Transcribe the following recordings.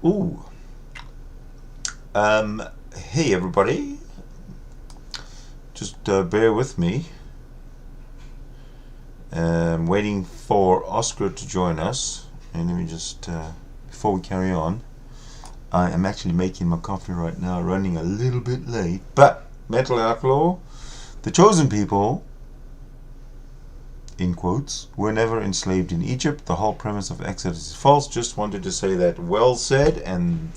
Ooh. Hey everybody. Just bear with me. I'm waiting for Oscar to join us. And let me just, before we carry on, I am actually making my coffee right now, running a little bit late. But, Mental Outlaw, the chosen people, in quotes, were never enslaved in Egypt. The whole premise of Exodus is false. Just wanted to say that well said. And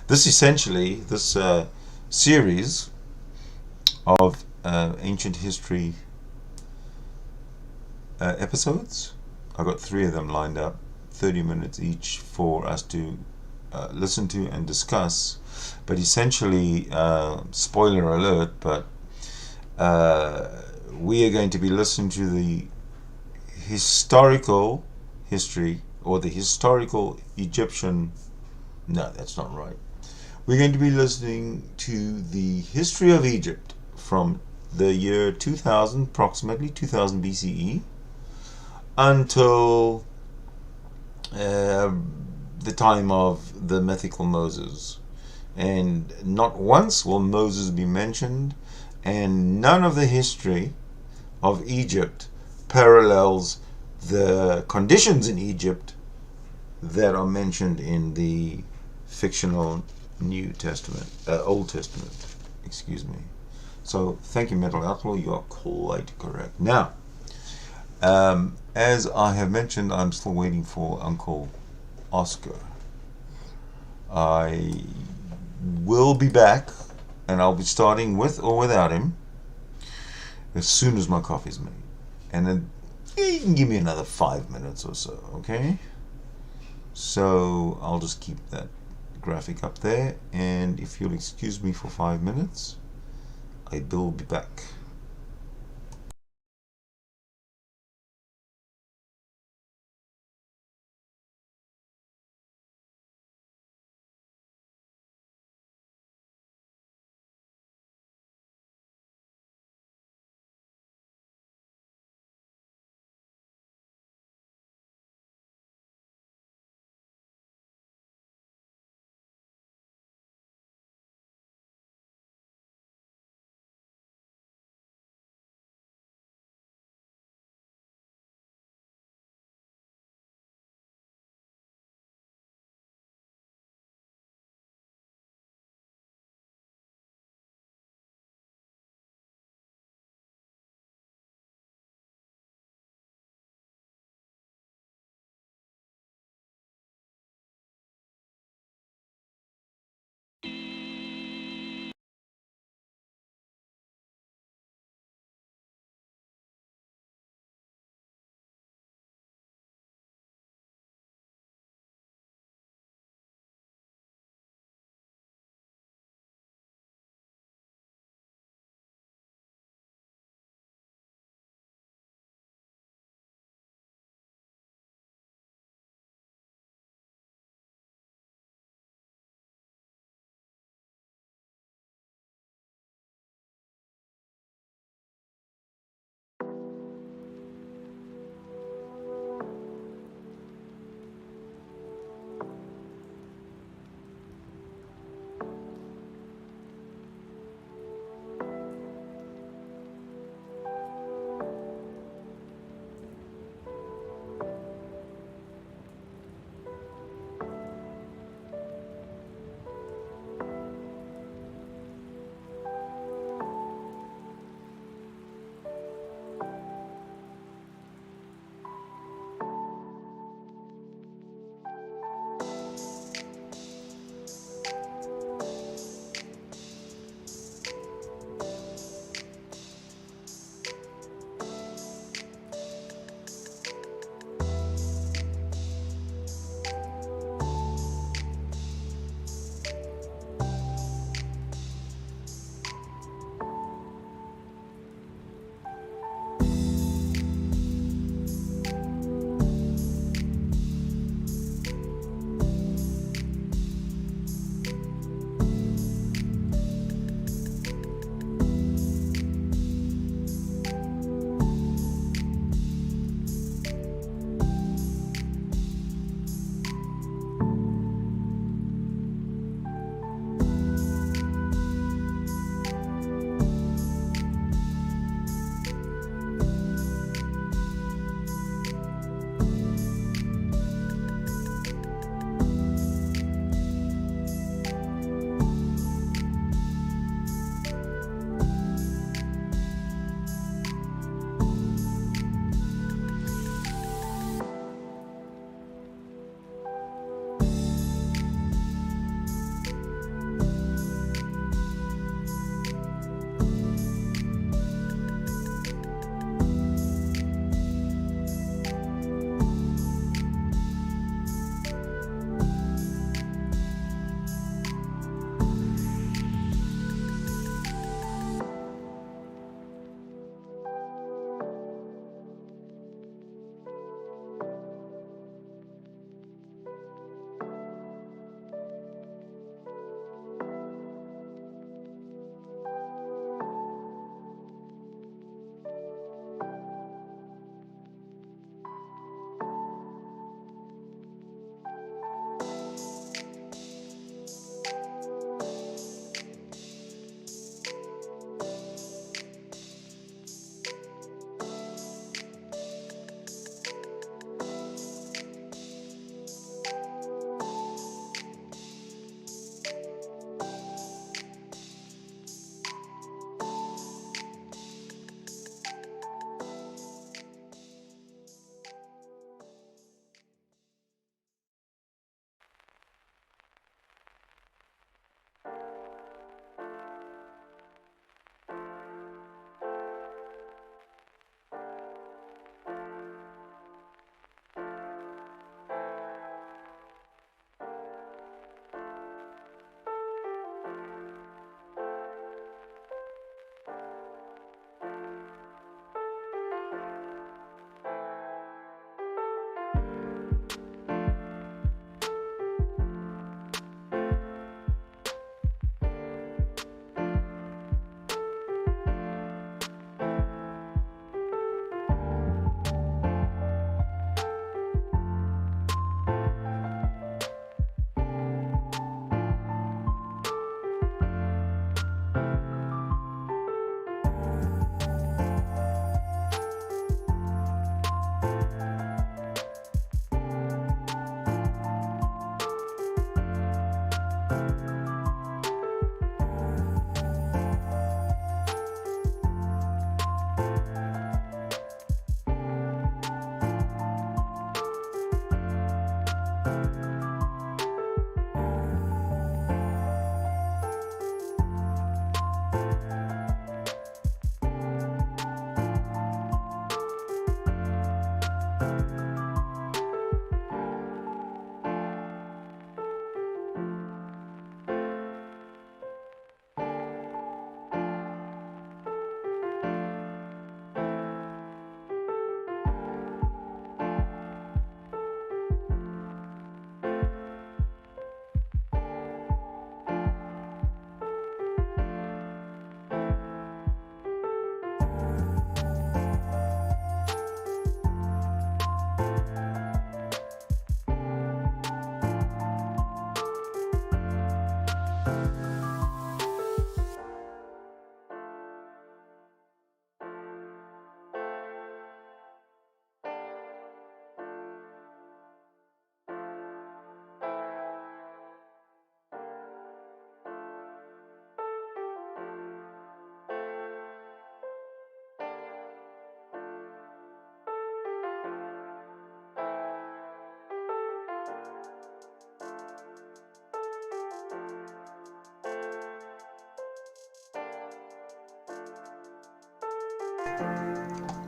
this essentially, this series of ancient history episodes. I got 3 of them lined up, 30 minutes each for us to listen to and discuss. But essentially, spoiler alert, but uh, we are going to be listening to the historical history or the historical Egyptian. No, that's not right. We're going to be listening to the history of Egypt from the year 2000, approximately 2000 BCE, until uh, the time of the mythical Moses. And not once will Moses be mentioned, and none of the history of Egypt parallels the conditions in Egypt that are mentioned in the fictional New Testament, Old Testament, excuse me. So, thank you, Mental Outlaw. You are quite correct. Now, as I have mentioned, I'm still waiting for Uncle Oscar. I will be back, and I'll be starting with or without him as soon as my coffee's made. And then you can give me another 5 minutes or so, okay? So I'll just keep that graphic up there, and if you'll excuse me for 5 minutes, I will be back.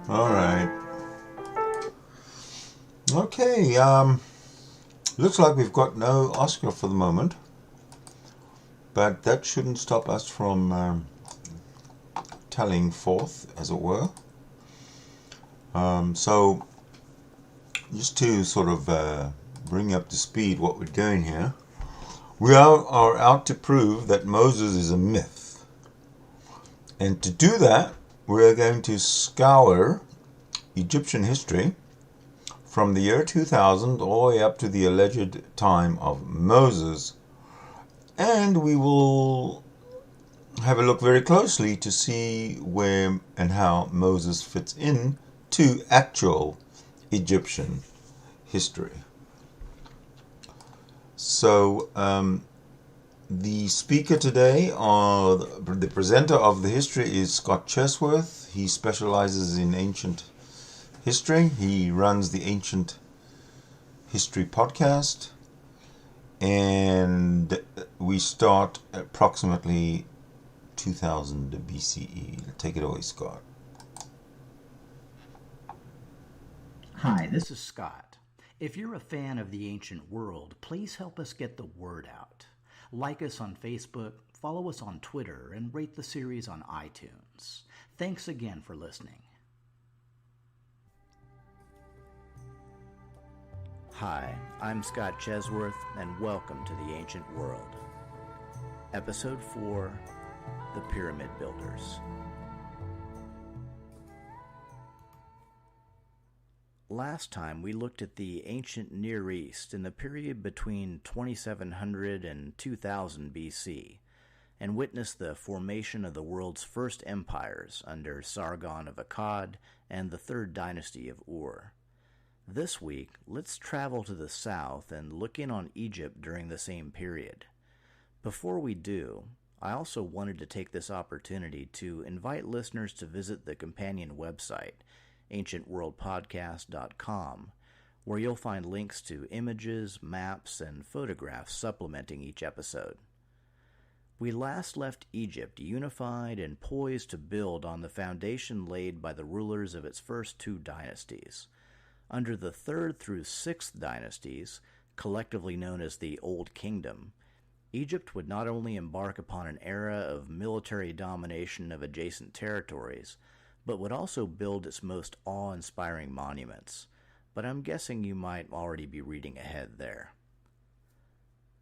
All right. Okay. Looks like we've got no Oscar for the moment, but that shouldn't stop us from telling forth, as it were. So, just to sort of bring up to speed what we're doing here, we are out to prove that Moses is a myth. And to do that, we're going to scour Egyptian history from the year 2000 all the way up to the alleged time of Moses. And we will have a look very closely to see where and how Moses fits in to actual Egyptian history. So, the speaker today, the presenter of the history, is Scott Chesworth. He specializes in ancient history. He runs the Ancient History podcast. And we start approximately 2000 BCE. Take it away, Scott. Hi, this is Scott. If you're a fan of the ancient world, please help us get the word out. Like us on Facebook, follow us on Twitter, and rate the series on iTunes. Thanks again for listening. Hi, I'm Scott Chesworth, and welcome to the Ancient World. Episode 4, The Pyramid Builders. Last time we looked at the ancient Near East in the period between 2700 and 2000 BC and witnessed the formation of the world's first empires under Sargon of Akkad and the Third Dynasty of Ur. This week, let's travel to the south and look in on Egypt during the same period. Before we do, I also wanted to take this opportunity to invite listeners to visit the companion website, ancientworldpodcast.com, where you'll find links to images, maps, and photographs supplementing each episode. We last left Egypt unified and poised to build on the foundation laid by the rulers of its first two dynasties. Under the 3rd through 6th dynasties, collectively known as the Old Kingdom, Egypt would not only embark upon an era of military domination of adjacent territories, but would also build its most awe-inspiring monuments. But I'm guessing you might already be reading ahead there.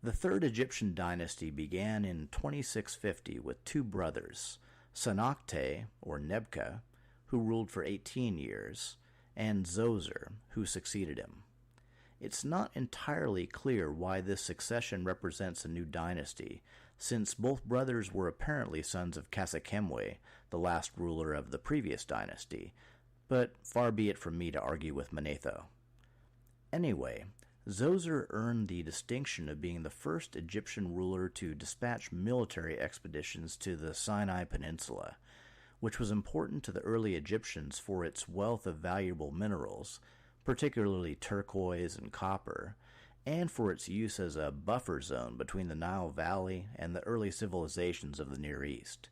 The Third Egyptian dynasty began in 2650 with two brothers, Senakte, or Nebka, who ruled for 18 years, and Zoser, who succeeded him. It's not entirely clear why this succession represents a new dynasty, since both brothers were apparently sons of Kasekemwe, the last ruler of the previous dynasty, but far be it from me to argue with Manetho. Anyway, Zoser earned the distinction of being the first Egyptian ruler to dispatch military expeditions to the Sinai Peninsula, which was important to the early Egyptians for its wealth of valuable minerals, particularly turquoise and copper, and for its use as a buffer zone between the Nile Valley and the early civilizations of the Near East.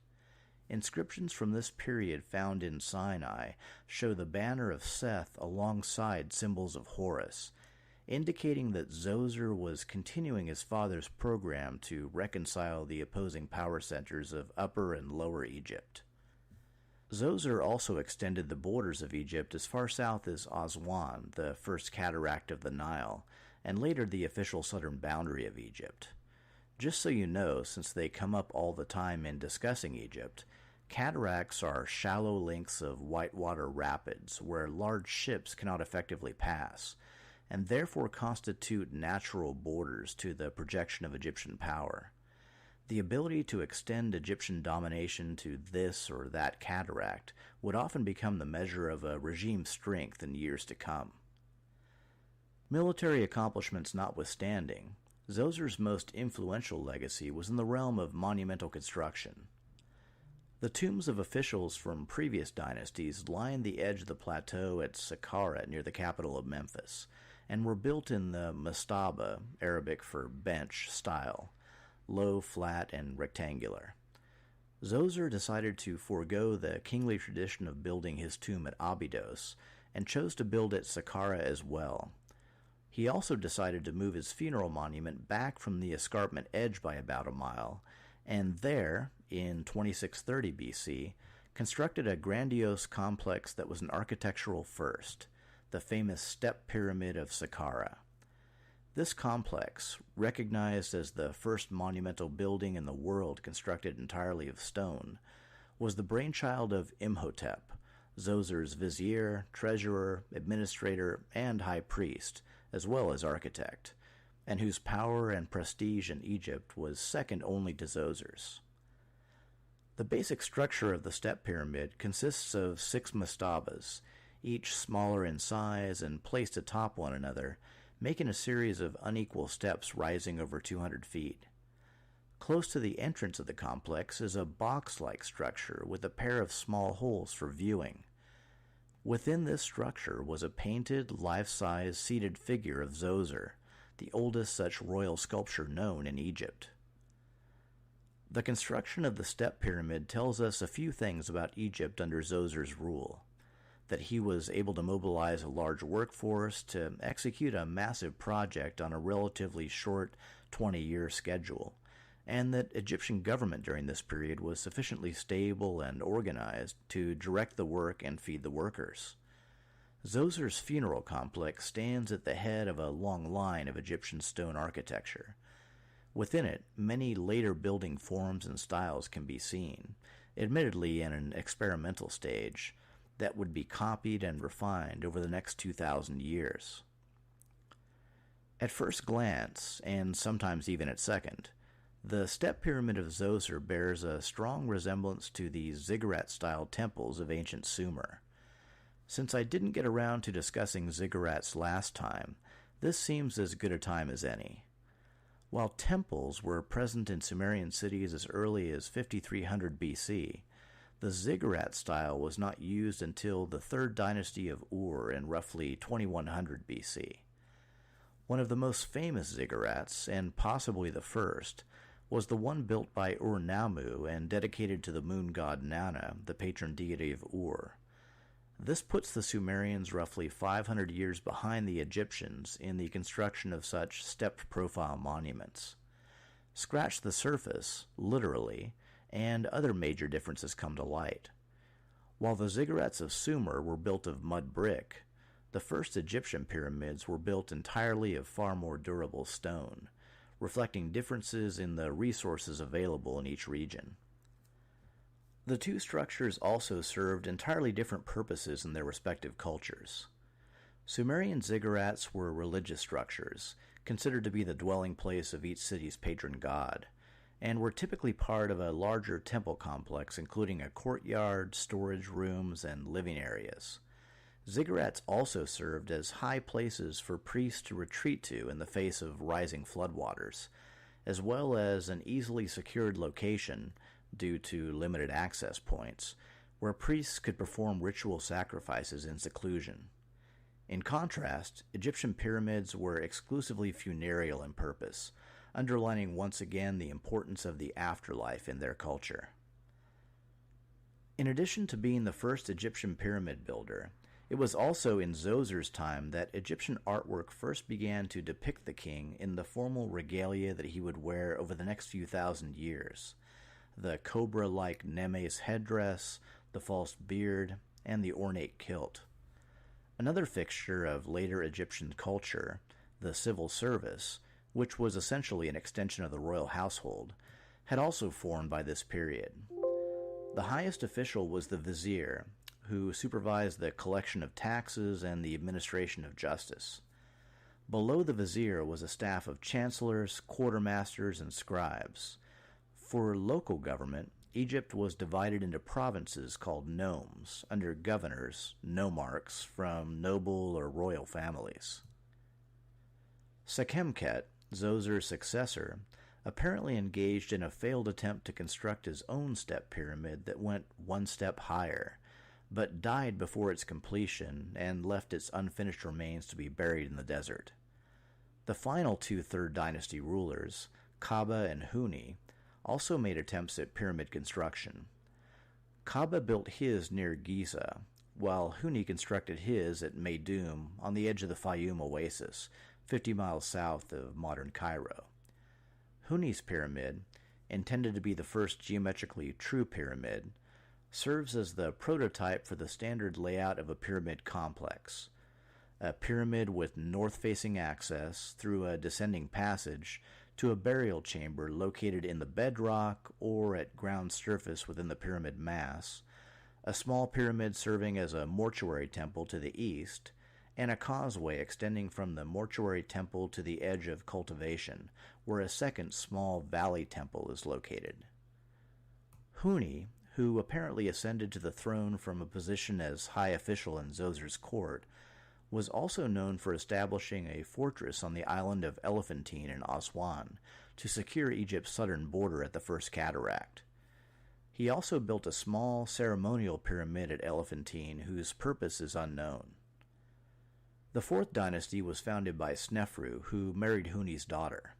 Inscriptions from this period found in Sinai show the banner of Seth alongside symbols of Horus, indicating that Zoser was continuing his father's program to reconcile the opposing power centers of Upper and Lower Egypt. Zoser also extended the borders of Egypt as far south as Aswan, the first cataract of the Nile, and later the official southern boundary of Egypt. Just so you know, since they come up all the time in discussing Egypt, cataracts are shallow links of whitewater rapids where large ships cannot effectively pass, and therefore constitute natural borders to the projection of Egyptian power. The ability to extend Egyptian domination to this or that cataract would often become the measure of a regime's strength in years to come. Military accomplishments notwithstanding, Zoser's most influential legacy was in the realm of monumental construction. The tombs of officials from previous dynasties line the edge of the plateau at Saqqara near the capital of Memphis, and were built in the mastaba, Arabic for bench, style, low, flat, and rectangular. Zoser decided to forego the kingly tradition of building his tomb at Abydos and chose to build at Saqqara as well. He also decided to move his funeral monument back from the escarpment edge by about a mile, and there, in 2630 BC, constructed a grandiose complex that was an architectural first, the famous Step Pyramid of Saqqara. This complex, recognized as the first monumental building in the world constructed entirely of stone, was the brainchild of Imhotep, Zoser's vizier, treasurer, administrator, and high priest, as well as architect, and whose power and prestige in Egypt was second only to Zoser's. The basic structure of the step pyramid consists of 6 mastabas, each smaller in size and placed atop one another, making a series of unequal steps rising over 200 feet. Close to the entrance of the complex is a box-like structure with a pair of small holes for viewing. Within this structure was a painted, life-size seated figure of Zoser, the oldest such royal sculpture known in Egypt. The construction of the step pyramid tells us a few things about Egypt under Zoser's rule. That he was able to mobilize a large workforce to execute a massive project on a relatively short 20-year schedule, and that Egyptian government during this period was sufficiently stable and organized to direct the work and feed the workers. Zoser's funeral complex stands at the head of a long line of Egyptian stone architecture. Within it, many later building forms and styles can be seen, admittedly in an experimental stage, that would be copied and refined over the next 2,000 years. At first glance, and sometimes even at second, the step pyramid of Zoser bears a strong resemblance to the ziggurat-style temples of ancient Sumer. Since I didn't get around to discussing ziggurats last time, this seems as good a time as any. While temples were present in Sumerian cities as early as 5300 BC, the ziggurat style was not used until the 3rd dynasty of Ur in roughly 2100 BC. One of the most famous ziggurats, and possibly the first, was the one built by Ur-Nammu and dedicated to the moon god Nana, the patron deity of Ur. This puts the Sumerians roughly 500 years behind the Egyptians in the construction of such stepped profile monuments. Scratch the surface, literally, and other major differences come to light. While the ziggurats of Sumer were built of mud brick, the first Egyptian pyramids were built entirely of far more durable stone, reflecting differences in the resources available in each region. The two structures also served entirely different purposes in their respective cultures. Sumerian ziggurats were religious structures, considered to be the dwelling place of each city's patron god, and were typically part of a larger temple complex including a courtyard, storage rooms, and living areas. Ziggurats also served as high places for priests to retreat to in the face of rising floodwaters, as well as an easily secured location, due to limited access points, where priests could perform ritual sacrifices in seclusion. In contrast, Egyptian pyramids were exclusively funereal in purpose, underlining once again the importance of the afterlife in their culture. In addition to being the first Egyptian pyramid builder, it was also in Zoser's time that Egyptian artwork first began to depict the king in the formal regalia that he would wear over the next few thousand years. The cobra-like Nemes headdress, the false beard, and the ornate kilt. Another fixture of later Egyptian culture, the civil service, which was essentially an extension of the royal household, had also formed by this period. The highest official was the vizier, who supervised the collection of taxes and the administration of justice. Below the vizier was a staff of chancellors, quartermasters, and scribes. For local government, Egypt was divided into provinces called nomes, under governors, nomarchs, from noble or royal families. Sekhemkhet, Zoser's successor, apparently engaged in a failed attempt to construct his own step pyramid that went one step higher, but died before its completion and left its unfinished remains to be buried in the desert. The final two 3rd dynasty rulers, Kaba and Huni, also made attempts at pyramid construction. Kaaba built his near Giza, while Huni constructed his at Meidum on the edge of the Fayum oasis, 50 miles south of modern Cairo. Huni's pyramid, intended to be the first geometrically true pyramid, serves as the prototype for the standard layout of a pyramid complex. A pyramid with north-facing access through a descending passage to a burial chamber located in the bedrock or at ground surface within the pyramid mass, a small pyramid serving as a mortuary temple to the east, and a causeway extending from the mortuary temple to the edge of cultivation, where a second small valley temple is located. Huni, who apparently ascended to the throne from a position as high official in Zoser's court, was also known for establishing a fortress on the island of Elephantine in Aswan to secure Egypt's southern border at the First Cataract. He also built a small ceremonial pyramid at Elephantine whose purpose is unknown. The Fourth Dynasty was founded by Snefru, who married Huni's daughter.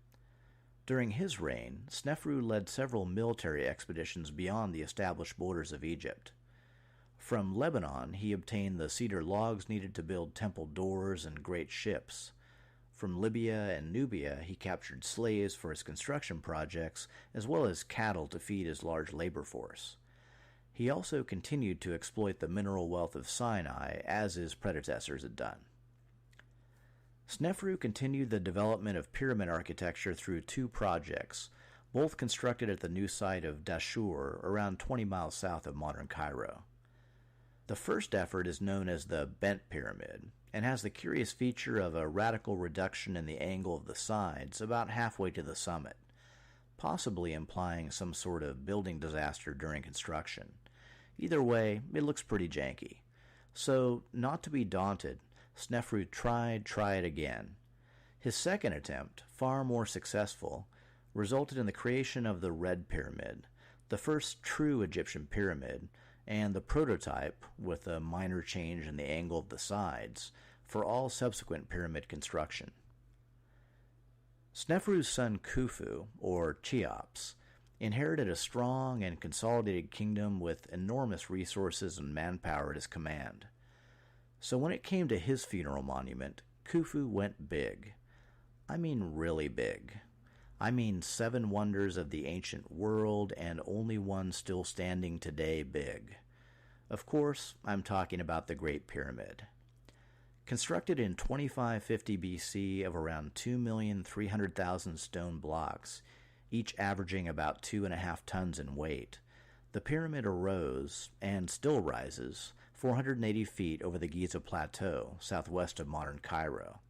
During his reign, Snefru led several military expeditions beyond the established borders of Egypt. From Lebanon, he obtained the cedar logs needed to build temple doors and great ships. From Libya and Nubia, he captured slaves for his construction projects, as well as cattle to feed his large labor force. He also continued to exploit the mineral wealth of Sinai, as his predecessors had done. Snefru continued the development of pyramid architecture through two projects, both constructed at the new site of Dashur, around 20 miles south of modern Cairo. The first effort is known as the Bent Pyramid, and has the curious feature of a radical reduction in the angle of the sides about halfway to the summit, possibly implying some sort of building disaster during construction. Either way, it looks pretty janky. So, not to be daunted, Snefru tried again. His second attempt, far more successful, resulted in the creation of the Red Pyramid, the first true Egyptian pyramid, and the prototype, with a minor change in the angle of the sides, for all subsequent pyramid construction. Snefru's son Khufu, or Cheops, inherited a strong and consolidated kingdom with enormous resources and manpower at his command. So when it came to his funeral monument, Khufu went big. I mean really big. I mean 7 wonders of the ancient world and only one still standing today big. Of course, I'm talking about the Great Pyramid. Constructed in 2550 BC of around 2,300,000 stone blocks, each averaging about 2.5 tons in weight, the pyramid arose, and still rises, 480 feet over the Giza Plateau, southwest of modern Cairo.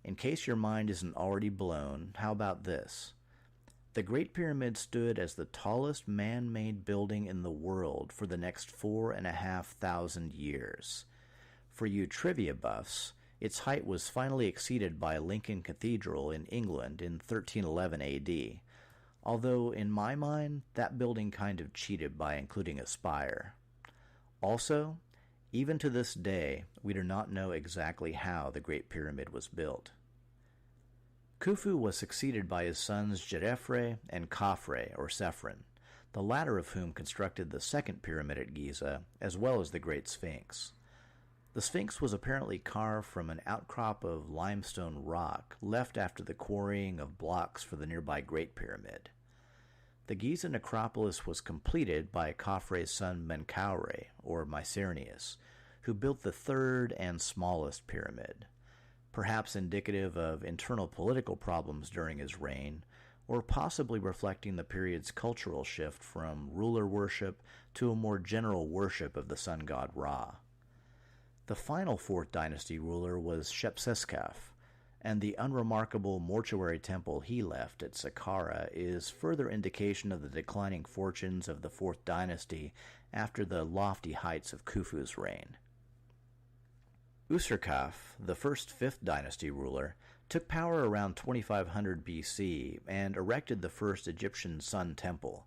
In case your mind isn't already blown, how about this? The Great Pyramid stood as the tallest man-made building in the world for the next 4,500 years. For you trivia buffs, its height was finally exceeded by Lincoln Cathedral in England in 1311 AD, although in my mind, that building kind of cheated by including a spire. Also, even to this day, we do not know exactly how the Great Pyramid was built. Khufu was succeeded by his sons Djedefre and Khafre, or Sephron, the latter of whom constructed the second pyramid at Giza, as well as the Great Sphinx. The Sphinx was apparently carved from an outcrop of limestone rock left after the quarrying of blocks for the nearby Great Pyramid. The Giza necropolis was completed by Khafre's son Menkaure, or Mycerinus, who built the third and smallest pyramid, perhaps indicative of internal political problems during his reign, or possibly reflecting the period's cultural shift from ruler worship to a more general worship of the sun god Ra. The final Fourth Dynasty ruler was Shepseskaf, and the unremarkable mortuary temple he left at Saqqara is further indication of the declining fortunes of the Fourth Dynasty after the lofty heights of Khufu's reign. Userkaf, the first Fifth Dynasty ruler, took power around 2500 BC and erected the first Egyptian Sun Temple,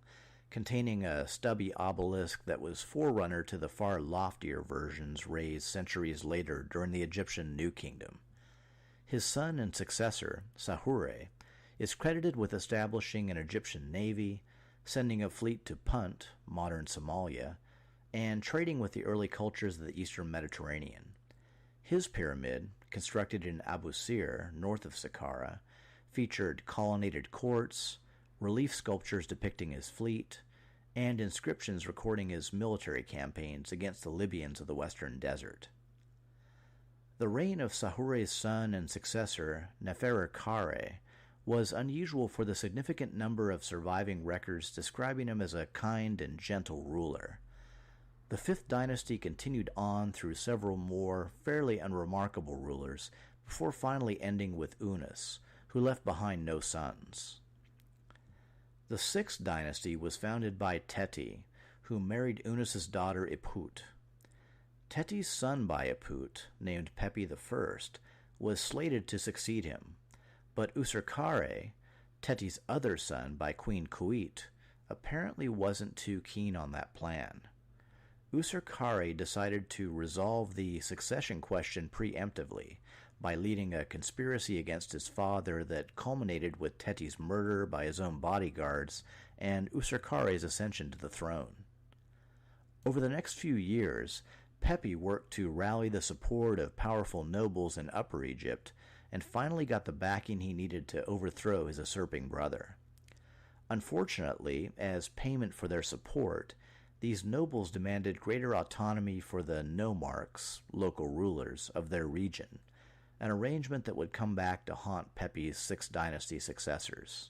containing a stubby obelisk that was forerunner to the far loftier versions raised centuries later during the Egyptian New Kingdom. His son and successor, Sahure, is credited with establishing an Egyptian navy, sending a fleet to Punt, modern Somalia, and trading with the early cultures of the eastern Mediterranean. His pyramid, constructed in Abu Sir, north of Saqqara, featured colonnaded courts, relief sculptures depicting his fleet, and inscriptions recording his military campaigns against the Libyans of the western desert. The reign of Sahure's son and successor, Neferkare, was unusual for the significant number of surviving records describing him as a kind and gentle ruler. The Fifth Dynasty continued on through several more fairly unremarkable rulers before finally ending with Unas, who left behind no sons. The Sixth Dynasty was founded by Teti, who married Unas's daughter Iput. Teti's son by Iput, named Pepi I, was slated to succeed him, but Userkare, Teti's other son by Queen Kuit, apparently wasn't too keen on that plan. Userkare decided to resolve the succession question preemptively by leading a conspiracy against his father that culminated with Teti's murder by his own bodyguards and Userkare's ascension to the throne. Over the next few years, Pepi worked to rally the support of powerful nobles in Upper Egypt and finally got the backing he needed to overthrow his usurping brother. Unfortunately, as payment for their support, these nobles demanded greater autonomy for the nomarchs, local rulers, of their region, an arrangement that would come back to haunt Pepi's Sixth Dynasty successors.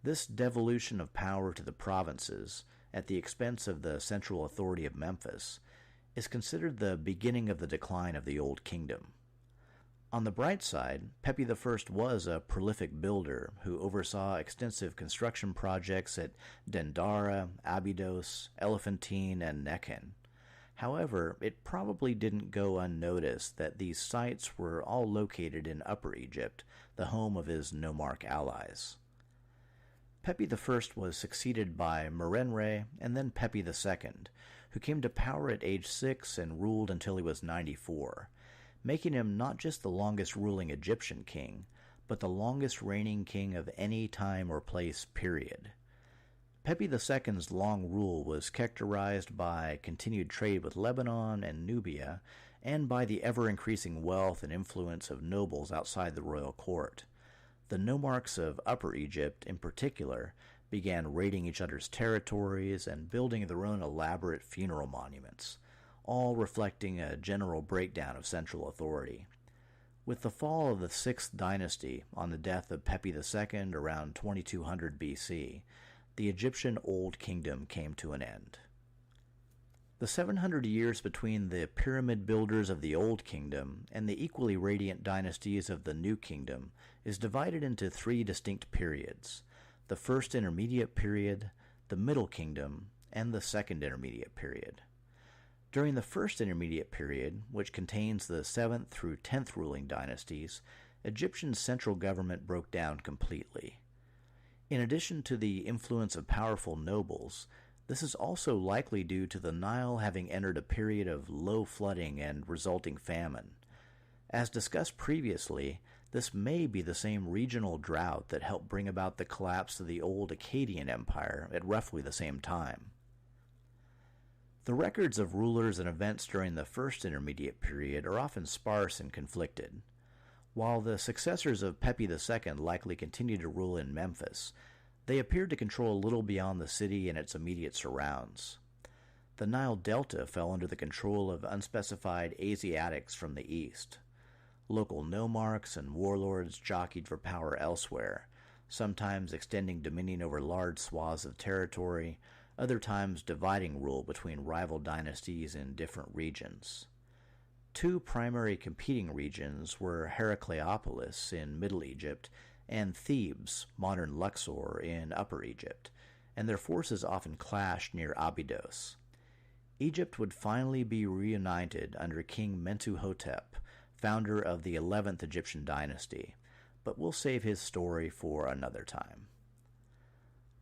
This devolution of power to the provinces, at the expense of the central authority of Memphis, is considered the beginning of the decline of the Old Kingdom. On the bright side, Pepi I was a prolific builder who oversaw extensive construction projects at Dendara, Abydos, Elephantine, and Nekhen. However, it probably didn't go unnoticed that these sites were all located in Upper Egypt, the home of his nomarch allies. Pepi I was succeeded by Merenre and then Pepi II, who came to power at age 6 and ruled until he was 94, making him not just the longest ruling Egyptian king, but the longest reigning king of any time or place, period. Pepi II's long rule was characterized by continued trade with Lebanon and Nubia, and by the ever-increasing wealth and influence of nobles outside the royal court. The nomarchs of Upper Egypt, in particular, began raiding each other's territories and building their own elaborate funeral monuments, all reflecting a general breakdown of central authority. With the fall of the Sixth Dynasty on the death of Pepi II around 2200 BC, the Egyptian Old Kingdom came to an end. The 700 years between the pyramid builders of the Old Kingdom and the equally radiant dynasties of the New Kingdom is divided into three distinct periods: the First Intermediate Period, the Middle Kingdom, and the Second Intermediate Period. During the First Intermediate Period, which contains the 7th through 10th ruling dynasties, Egyptian central government broke down completely. In addition to the influence of powerful nobles, this is also likely due to the Nile having entered a period of low flooding and resulting famine. As discussed previously, this may be the same regional drought that helped bring about the collapse of the old Akkadian Empire at roughly the same time. The records of rulers and events during the First Intermediate Period are often sparse and conflicted. While the successors of Pepi II likely continued to rule in Memphis, they appeared to control a little beyond the city and its immediate surrounds. The Nile Delta fell under the control of unspecified Asiatics from the east. Local nomarchs and warlords jockeyed for power elsewhere, sometimes extending dominion over large swaths of territory, other times dividing rule between rival dynasties in different regions. Two primary competing regions were Heracleopolis in Middle Egypt and Thebes, modern Luxor, in Upper Egypt, and their forces often clashed near Abydos. Egypt would finally be reunited under King Mentuhotep, founder of the 11th Egyptian dynasty, but we'll save his story for another time.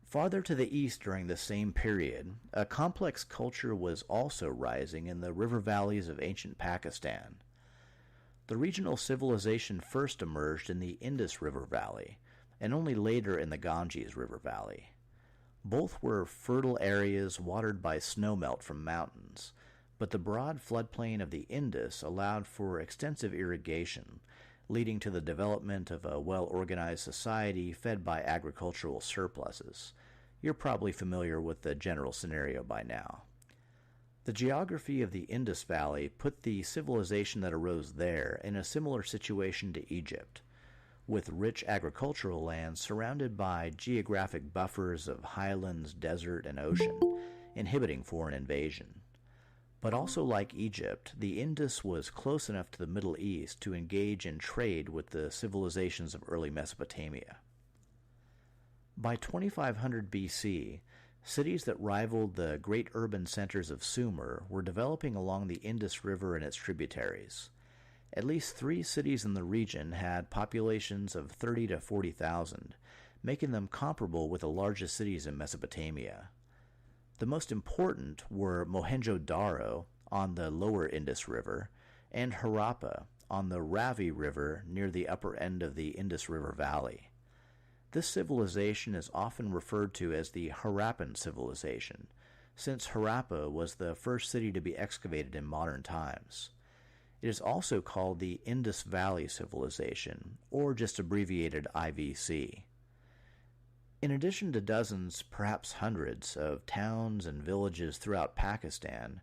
Farther to the east during the same period, a complex culture was also rising in the river valleys of ancient Pakistan. The regional civilization first emerged in the Indus River Valley, and only later in the Ganges River Valley. Both were fertile areas watered by snowmelt from mountains, but the broad floodplain of the Indus allowed for extensive irrigation, leading to the development of a well-organized society fed by agricultural surpluses. You're probably familiar with the general scenario by now. The geography of the Indus Valley put the civilization that arose there in a similar situation to Egypt, with rich agricultural lands surrounded by geographic buffers of highlands, desert, and ocean, inhibiting foreign invasion. But also like Egypt, the Indus was close enough to the Middle East to engage in trade with the civilizations of early Mesopotamia. By 2500 BC, cities that rivaled the great urban centers of Sumer were developing along the Indus River and its tributaries. At least 3 cities in the region had populations of 30 to 40,000, making them comparable with the largest cities in Mesopotamia. The most important were Mohenjo-Daro on the lower Indus River and Harappa on the Ravi River near the upper end of the Indus River Valley. This civilization is often referred to as the Harappan civilization, since Harappa was the first city to be excavated in modern times. It is also called the Indus Valley Civilization, or just abbreviated IVC. In addition to dozens, perhaps hundreds, of towns and villages throughout Pakistan,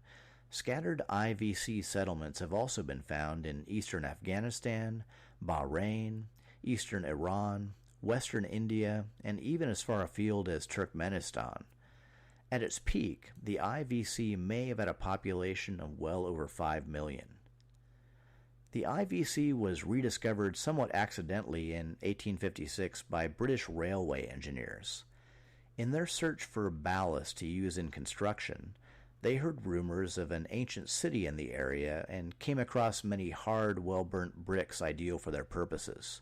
scattered IVC settlements have also been found in eastern Afghanistan, Bahrain, eastern Iran, western India, and even as far afield as Turkmenistan. At its peak, the IVC may have had a population of well over 5 million. The IVC was rediscovered somewhat accidentally in 1856 by British railway engineers. In their search for ballast to use in construction, they heard rumors of an ancient city in the area and came across many hard, well-burnt bricks ideal for their purposes.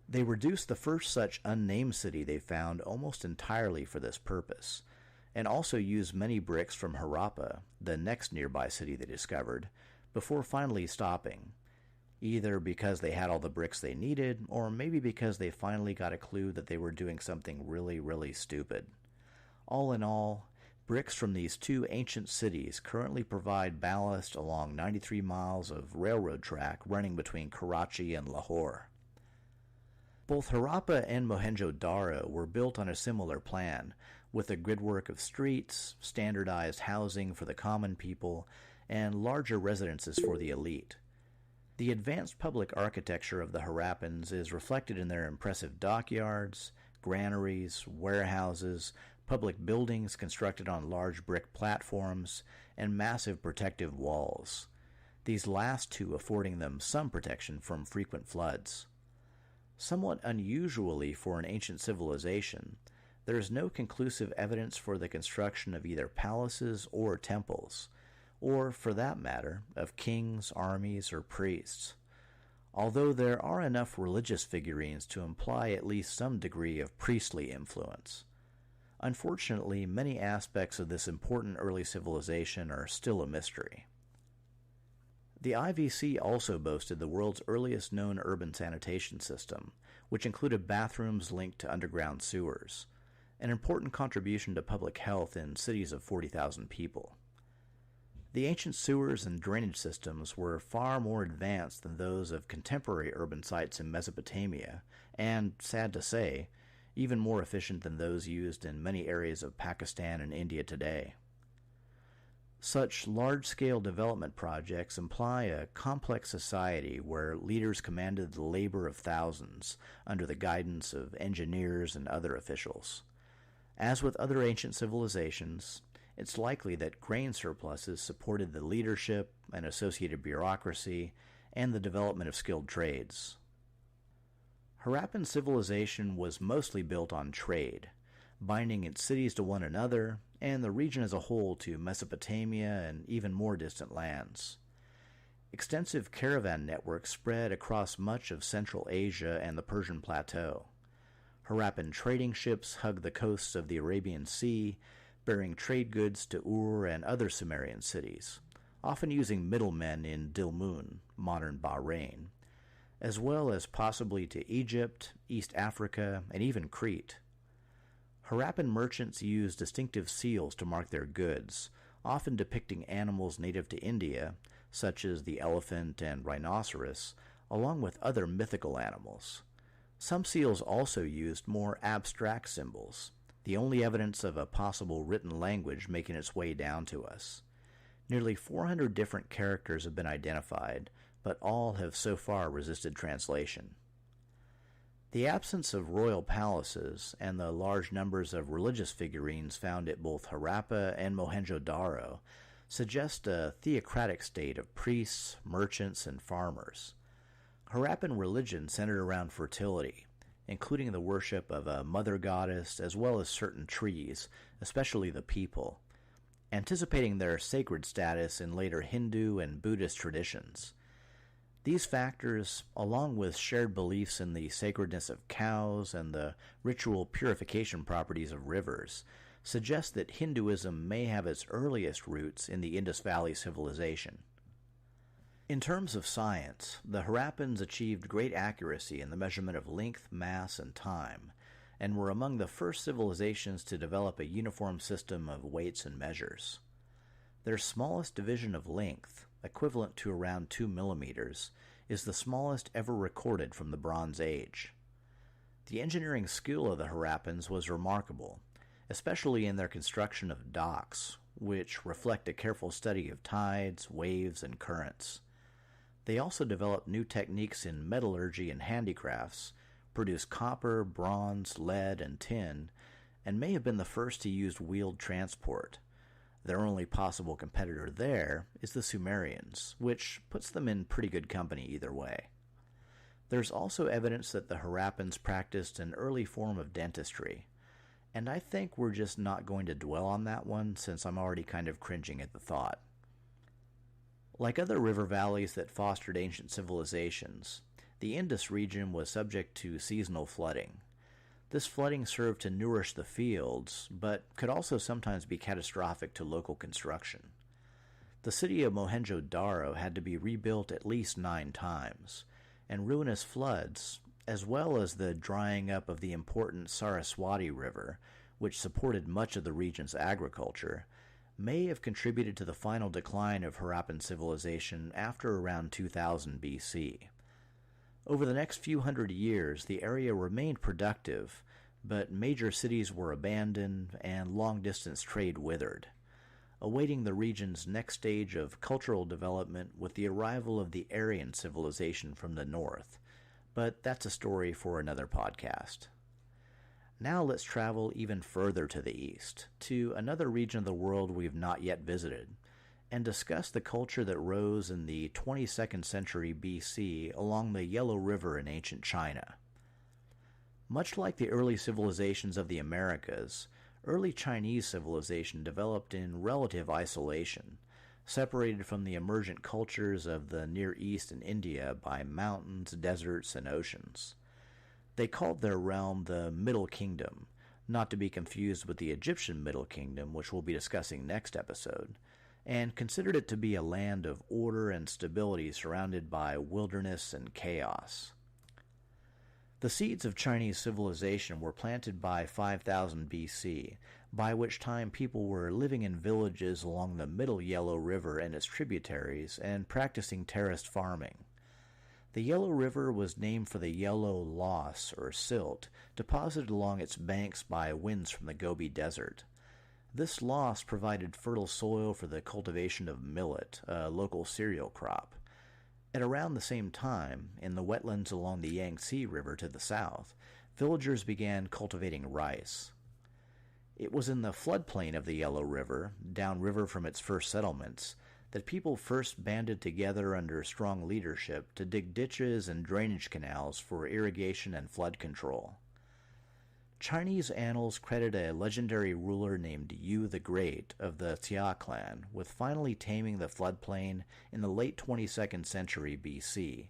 They reduced the first such unnamed city they found almost entirely for this purpose, and also used many bricks from Harappa, the next nearby city they discovered, before finally stopping, either because they had all the bricks they needed, or maybe because they finally got a clue that they were doing something really, really stupid. All in all, bricks from these 2 ancient cities currently provide ballast along 93 miles of railroad track running between Karachi and Lahore. Both Harappa and Mohenjo-Daro were built on a similar plan, with a gridwork of streets, standardized housing for the common people, and larger residences for the elite. The advanced public architecture of the Harappans is reflected in their impressive dockyards, granaries, warehouses, public buildings constructed on large brick platforms, and massive protective walls, these last 2 affording them some protection from frequent floods. Somewhat unusually for an ancient civilization, there is no conclusive evidence for the construction of either palaces or temples, or, for that matter, of kings, armies, or priests, although there are enough religious figurines to imply at least some degree of priestly influence. Unfortunately, many aspects of this important early civilization are still a mystery. The IVC also boasted the world's earliest known urban sanitation system, which included bathrooms linked to underground sewers, an important contribution to public health in cities of 40,000 people. The ancient sewers and drainage systems were far more advanced than those of contemporary urban sites in Mesopotamia, and, sad to say, even more efficient than those used in many areas of Pakistan and India today. Such large-scale development projects imply a complex society where leaders commanded the labor of thousands under the guidance of engineers and other officials. As with other ancient civilizations, it's likely that grain surpluses supported the leadership and associated bureaucracy and the development of skilled trades. Harappan civilization was mostly built on trade, binding its cities to one another and the region as a whole to Mesopotamia and even more distant lands. Extensive caravan networks spread across much of Central Asia and the Persian Plateau. Harappan trading ships hugged the coasts of the Arabian Sea, bearing trade goods to Ur and other Sumerian cities, often using middlemen in Dilmun, modern Bahrain, as well as possibly to Egypt, East Africa, and even Crete. Harappan merchants used distinctive seals to mark their goods, often depicting animals native to India, such as the elephant and rhinoceros, along with other mythical animals. Some seals also used more abstract symbols, the only evidence of a possible written language making its way down to us. Nearly 400 different characters have been identified, but all have so far resisted translation. The absence of royal palaces and the large numbers of religious figurines found at both Harappa and Mohenjo-Daro suggest a theocratic state of priests, merchants, and farmers. Harappan religion centered around fertility, including the worship of a mother goddess as well as certain trees, especially the peepal, anticipating their sacred status in later Hindu and Buddhist traditions. These factors, along with shared beliefs in the sacredness of cows and the ritual purification properties of rivers, suggest that Hinduism may have its earliest roots in the Indus Valley civilization. In terms of science, the Harappans achieved great accuracy in the measurement of length, mass, and time, and were among the first civilizations to develop a uniform system of weights and measures. Their smallest division of length, equivalent to around 2 millimeters, is the smallest ever recorded from the Bronze Age. The engineering skill of the Harappans was remarkable, especially in their construction of docks, which reflect a careful study of tides, waves, and currents. They also developed new techniques in metallurgy and handicrafts, produced copper, bronze, lead, and tin, and may have been the first to use wheeled transport. Their only possible competitor there is the Sumerians, which puts them in pretty good company either way. There's also evidence that the Harappans practiced an early form of dentistry, and I think we're just not going to dwell on that one since I'm already kind of cringing at the thought. Like other river valleys that fostered ancient civilizations, the Indus region was subject to seasonal flooding. This flooding served to nourish the fields, but could also sometimes be catastrophic to local construction. The city of Mohenjo-Daro had to be rebuilt at least 9 times, and ruinous floods, as well as the drying up of the important Saraswati River, which supported much of the region's agriculture, may have contributed to the final decline of Harappan civilization after around 2000 BC. Over the next few hundred years, the area remained productive, but major cities were abandoned and long-distance trade withered, awaiting the region's next stage of cultural development with the arrival of the Aryan civilization from the north. But that's a story for another podcast. Now let's travel even further to the east, to another region of the world we've not yet visited, and discuss the culture that rose in the 22nd century BC along the Yellow River in ancient China. Much like the early civilizations of the Americas, early Chinese civilization developed in relative isolation, separated from the emergent cultures of the Near East and India by mountains, deserts, and oceans. They called their realm the Middle Kingdom, not to be confused with the Egyptian Middle Kingdom, which we'll be discussing next episode, and considered it to be a land of order and stability surrounded by wilderness and chaos. The seeds of Chinese civilization were planted by 5000 BC, by which time people were living in villages along the Middle Yellow River and its tributaries and practicing terraced farming. The Yellow River was named for the yellow loess, or silt, deposited along its banks by winds from the Gobi Desert. This loess provided fertile soil for the cultivation of millet, a local cereal crop. At around the same time, in the wetlands along the Yangtze River to the south, villagers began cultivating rice. It was in the floodplain of the Yellow River, downriver from its first settlements, that people first banded together under strong leadership to dig ditches and drainage canals for irrigation and flood control. Chinese annals credit a legendary ruler named Yu the Great of the Xia clan with finally taming the floodplain in the late 22nd century BC,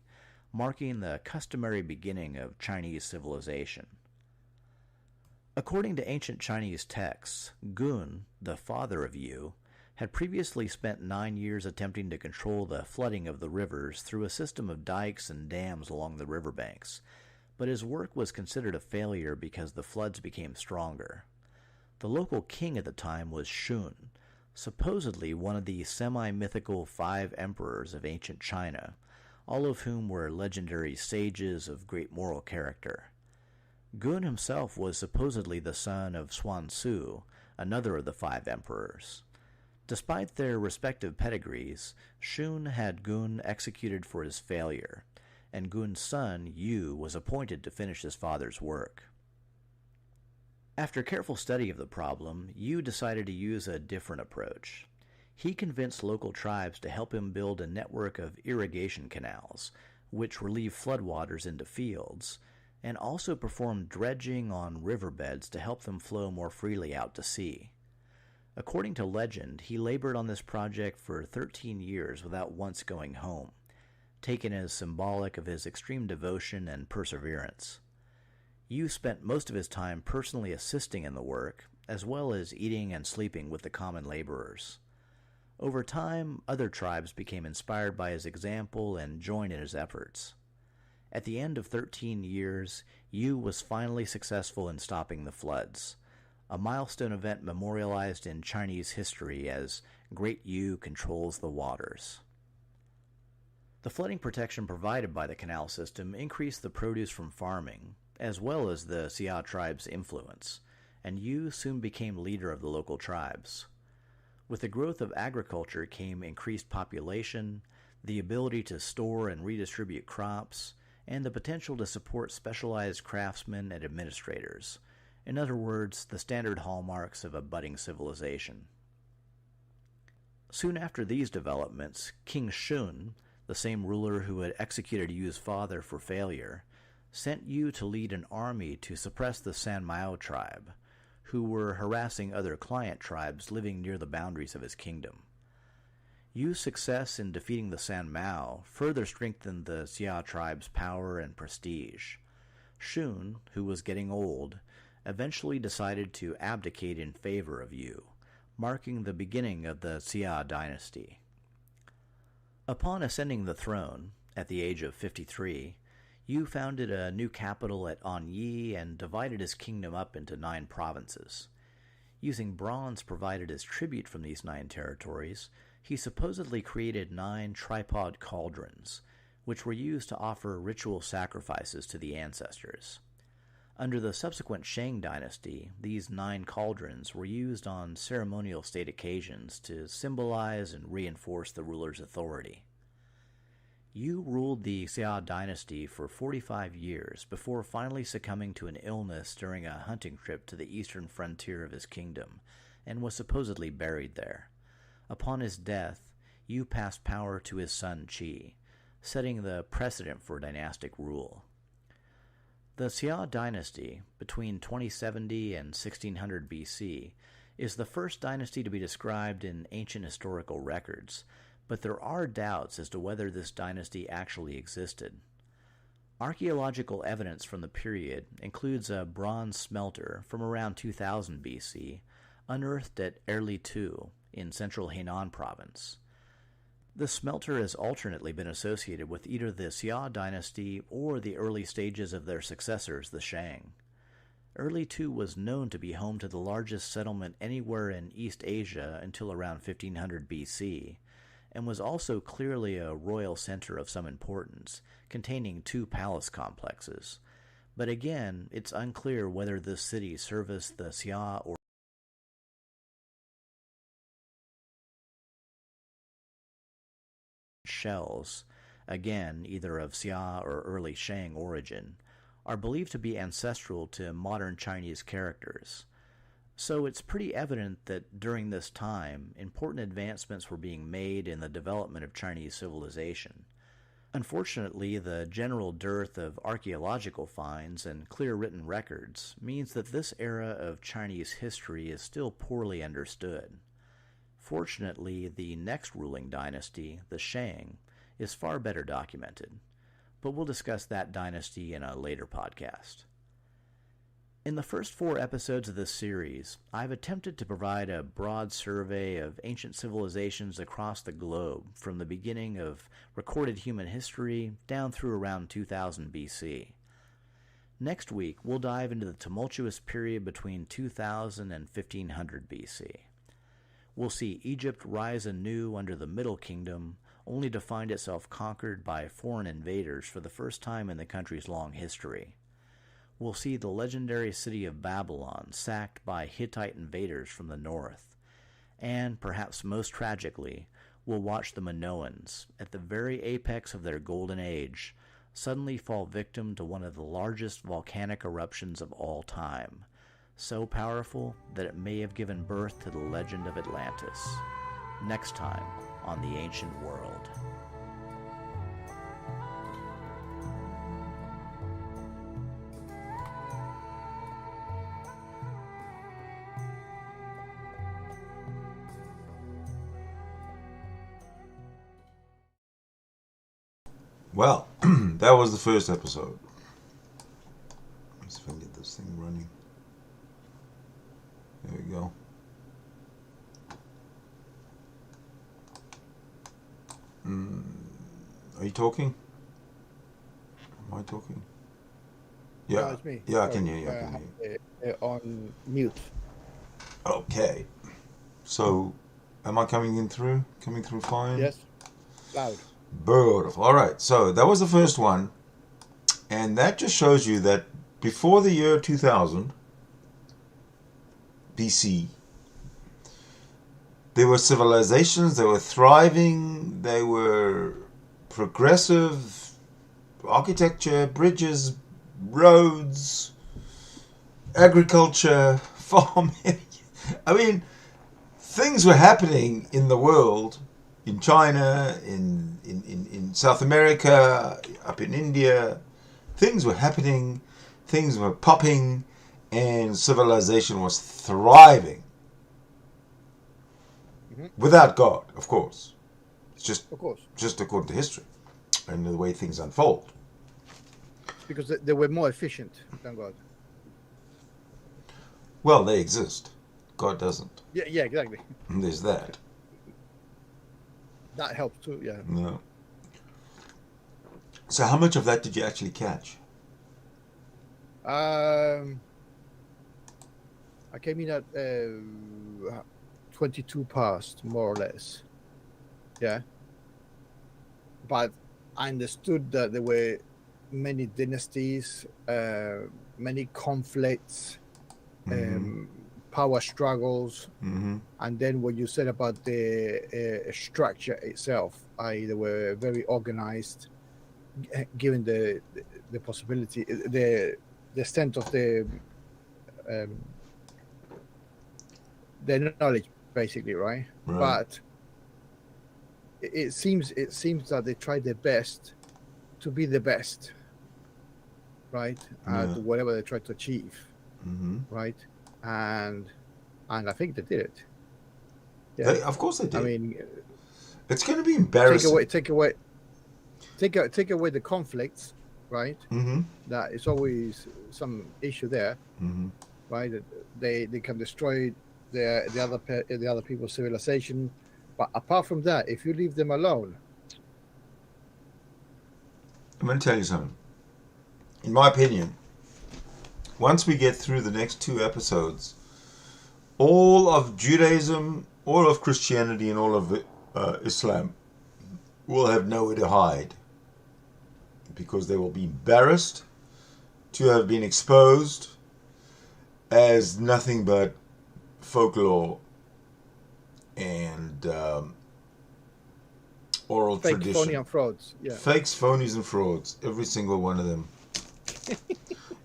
marking the customary beginning of Chinese civilization. According to ancient Chinese texts, Gun, the father of Yu, had previously spent 9 years attempting to control the flooding of the rivers through a system of dikes and dams along the riverbanks, but his work was considered a failure because the floods became stronger. The local king at the time was Shun, supposedly one of the semi-mythical 5 emperors of ancient China, all of whom were legendary sages of great moral character. Gun himself was supposedly the son of Xuan Su, another of the 5 emperors. Despite their respective pedigrees, Shun had Gun executed for his failure, and Gun's son, Yu, was appointed to finish his father's work. After careful study of the problem, Yu decided to use a different approach. He convinced local tribes to help him build a network of irrigation canals, which relieve floodwaters into fields, and also performed dredging on riverbeds to help them flow more freely out to sea. According to legend, he labored on this project for 13 years without once going home, taken as symbolic of his extreme devotion and perseverance. Yu spent most of his time personally assisting in the work, as well as eating and sleeping with the common laborers. Over time, other tribes became inspired by his example and joined in his efforts. At the end of 13 years, Yu was finally successful in stopping the floods, a milestone event memorialized in Chinese history as Great Yu Controls the Waters. The flooding protection provided by the canal system increased the produce from farming, as well as the Xia tribe's influence, and Yu soon became leader of the local tribes. With the growth of agriculture came increased population, the ability to store and redistribute crops, and the potential to support specialized craftsmen and administrators. In other words, the standard hallmarks of a budding civilization. Soon after these developments, King Shun, the same ruler who had executed Yu's father for failure, sent Yu to lead an army to suppress the San Mao tribe, who were harassing other client tribes living near the boundaries of his kingdom. Yu's success in defeating the San Mao further strengthened the Xia tribe's power and prestige. Shun, who was getting old, eventually decided to abdicate in favor of Yu, marking the beginning of the Xia dynasty. Upon ascending the throne, at the age of 53, Yu founded a new capital at Anyi and divided his kingdom up into 9 provinces. Using bronze provided as tribute from these 9 territories, he supposedly created 9 tripod cauldrons, which were used to offer ritual sacrifices to the ancestors. Under the subsequent Shang dynasty, these 9 cauldrons were used on ceremonial state occasions to symbolize and reinforce the ruler's authority. Yu ruled the Xia dynasty for 45 years before finally succumbing to an illness during a hunting trip to the eastern frontier of his kingdom, and was supposedly buried there. Upon his death, Yu passed power to his son Qi, setting the precedent for dynastic rule. The Xia dynasty, between 2070 and 1600 BC, is the first dynasty to be described in ancient historical records, but there are doubts as to whether this dynasty actually existed. Archaeological evidence from the period includes a bronze smelter from around 2000 BC, unearthed at Erli-Tu in central Henan province. The smelter has alternately been associated with either the Xia dynasty or the early stages of their successors, the Shang. Erli-Tu was known to be home to the largest settlement anywhere in East Asia until around 1500 BC, and was also clearly a royal center of some importance, containing 2 palace complexes. But again, it's unclear whether this city serviced the Xia or shells, again either of Xia or early Shang origin, are believed to be ancestral to modern Chinese characters. So it's pretty evident that during this time, important advancements were being made in the development of Chinese civilization. Unfortunately, the general dearth of archaeological finds and clear written records means that this era of Chinese history is still poorly understood. Fortunately, the next ruling dynasty, the Shang, is far better documented, but we'll discuss that dynasty in a later podcast. In the first 4 episodes of this series, I've attempted to provide a broad survey of ancient civilizations across the globe from the beginning of recorded human history down through around 2000 BC. Next week, we'll dive into the tumultuous period between 2000 and 1500 BC. We'll see Egypt rise anew under the Middle Kingdom, only to find itself conquered by foreign invaders for the first time in the country's long history. We'll see the legendary city of Babylon sacked by Hittite invaders from the north. And, perhaps most tragically, we'll watch the Minoans, at the very apex of their golden age, suddenly fall victim to one of the largest volcanic eruptions of all time, so powerful that it may have given birth to the legend of Atlantis. Next time on The Ancient World. Well, that was the first episode. Let's see if I can get this thing running. There we go. Are you talking? Am I talking? Yeah, No, it's me. yeah, I Sorry. can hear you. I can hear you. On mute. Okay. So, am I coming through fine? Yes. Loud. Beautiful. All right. So that was the first one, and that just shows you that before the year 2000 BC, there were civilizations. They were thriving. They were progressive. Architecture, bridges, roads, agriculture, farming. I mean, things were happening in the world, in China, in South America, up in India. Things were happening, things were popping, and civilization was thriving. Mm-hmm. Without God, of course. It's just according to history and the way things unfold. Because they were more efficient than God. Well, they exist. God doesn't. Yeah, exactly. And there's that. That helps too, yeah. No. So how much of that did you actually catch? I came in at 22 past, more or less. Yeah. But I understood that there were many dynasties, many conflicts, power struggles, and then what you said about the structure itself, they were very organized, given the possibility, the extent of the knowledge, basically, right? But it seems that they tried their best to be the best, right? At whatever they tried to achieve, right? And I think they did it. Yeah, of course they did. I mean, it's going to be embarrassing. Take away the conflicts, right? That is always some issue there, right? They can destroy the other people's civilization, but apart from that, if you leave them alone, I'm going to tell you something. In my opinion, once we get through the next 2 episodes, all of Judaism, all of Christianity, and all of Islam will have nowhere to hide, because they will be embarrassed to have been exposed as nothing but folklore and oral fake, tradition. phony, and frauds. Yeah. Fakes, phonies, and frauds. Every single one of them.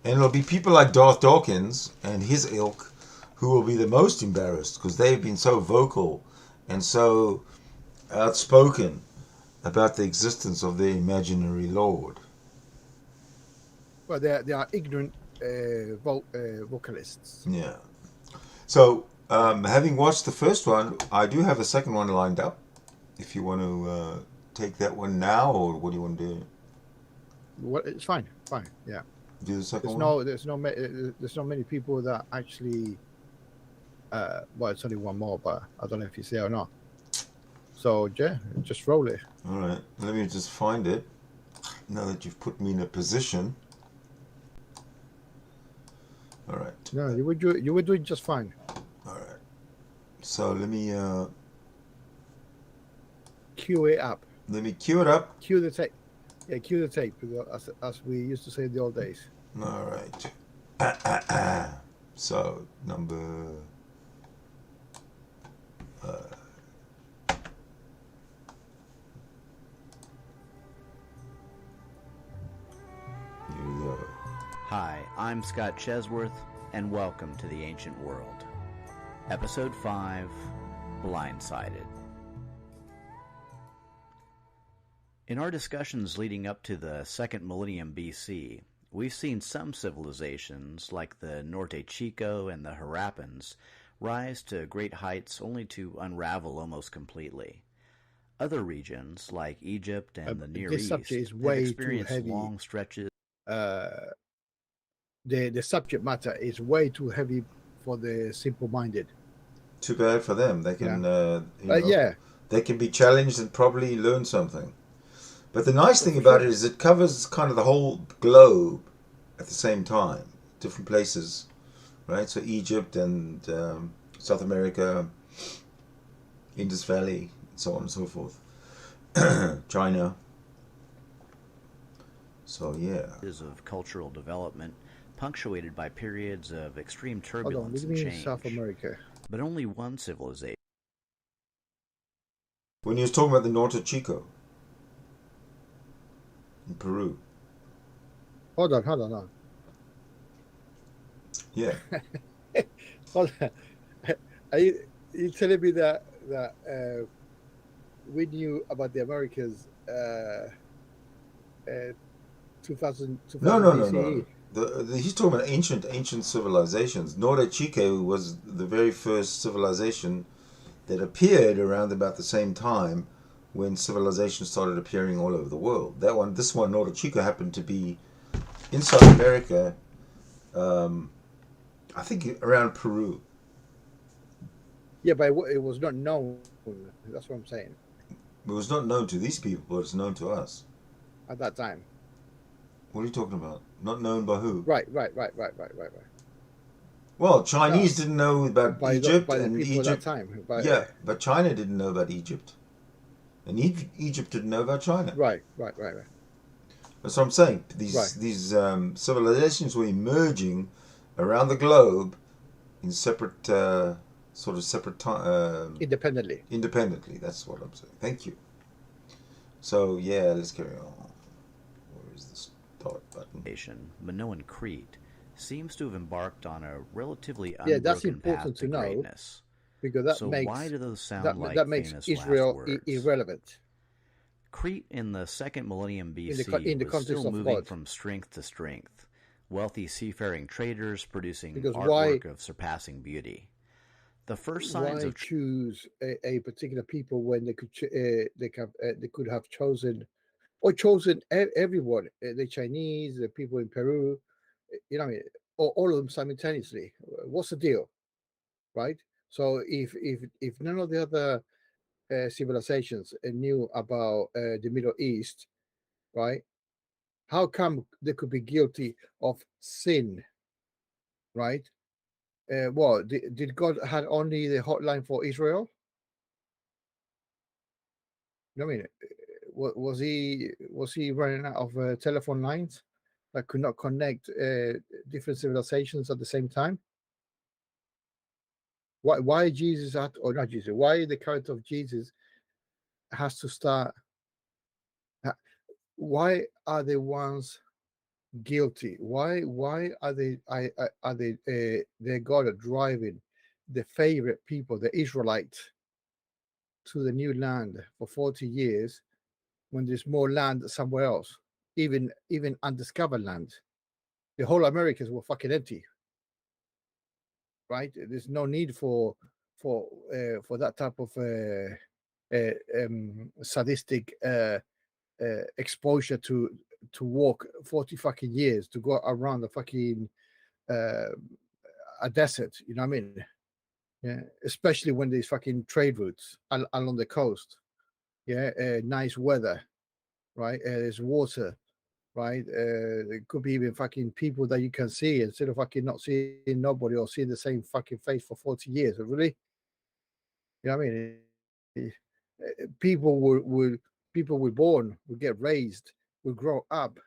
And it'll be people like Darth Dawkins and his ilk who will be the most embarrassed, because they've been so vocal and so outspoken about the existence of their imaginary lord. Well, they are ignorant vocalists. Yeah. So, having watched the first one, I do have a second one lined up. If you want to take that one now, or what do you want to do? Well, it's fine. Yeah. Do the second one. There's not many people that actually. Well, it's only one more, but I don't know if it's there or not. So yeah, just roll it. All right. Let me just find it. Now that you've put me in a position. No, you were doing just fine. All right. So let me Cue it up. let me cue it up. Cue the tape. Yeah, cue the tape, as we used to say in the old days. All right. So number. Here we go. Hi, I'm Scott Chesworth, and welcome to the Ancient World. Episode 5, Blindsided. In our discussions leading up to the second millennium BC, we've seen some civilizations, like the Norte Chico and the Harappans, rise to great heights only to unravel almost completely. Other regions, like Egypt and the Near East, have experienced long stretches. The subject matter is way too heavy for the simple-minded. Too bad for them. They can, yeah. They can be challenged and probably learn something. But the nice thing about it is it covers kind of the whole globe at the same time, different places, right? So Egypt and South America, Indus Valley, and so on and so forth. China. So yeah. Of cultural development, punctuated by periods of extreme turbulence and change. South America. But only one civilization. When you was talking about the Norte Chico in Peru. Hold on. Yeah. Hold on. Are you telling me that we knew about the Americas 2000 No. BCE? He's talking about ancient civilizations. Norte Chico was the very first civilization that appeared around about the same time when civilization started appearing all over the world. This one, Norte Chico, happened to be in South America, I think around Peru. Yeah, but it was not known. That's what I'm saying. It was not known to these people, but it's known to us. At that time. What are you talking about? Not known by who? Right. Well, Chinese didn't know about Egypt, by the and people Egypt. At that time. But China didn't know about Egypt, and Egypt didn't know about China. Right. That's what I'm saying. These civilizations were emerging around the globe in separate time. Independently. That's what I'm saying. Thank you. So yeah, let's carry on. Where is the start button? Minoan Crete seems to have embarked on a relatively unbroken path to greatness. Because why do those sound like that makes famous Israel last words? Irrelevant? Crete in the second millennium BC was still moving from strength to strength. Wealthy seafaring traders producing artwork of surpassing beauty. The first signs of choose a particular people when they could have chosen everyone, the Chinese, the people in Peru, all of them simultaneously. What's the deal, right? So if none of the other civilizations knew about the Middle East, right? How come they could be guilty of sin, right? Did God had only the hotline for Israel? I mean, was he running out of telephone lines that could not connect different civilizations at the same time? Why Jesus or not Jesus? Why the character of Jesus has to start? Why are the ones guilty? Why are they their God driving the favorite people, the Israelites, to the new land for 40 years when there's more land somewhere else, even undiscovered land? The whole Americas were fucking empty, right? There's no need for that type of sadistic exposure to walk 40 fucking years to go around the fucking a desert, you know what I mean? Yeah, especially when there's fucking trade routes along the coast. Yeah, nice weather, right? There's water, right? It could be even fucking people that you can see instead of fucking not seeing nobody or seeing the same fucking face for 40 years. Really? You know what I mean? People were born, would get raised, would grow up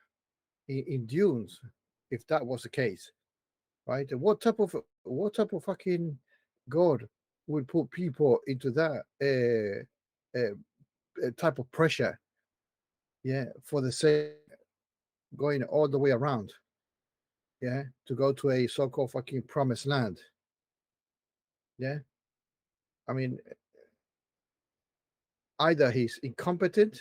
in dunes, if that was the case, right? And what type of fucking God would put people into that type of pressure? Yeah, for the sake going all the way around. Yeah, to go to a so-called fucking promised land. Yeah, I mean, either he's incompetent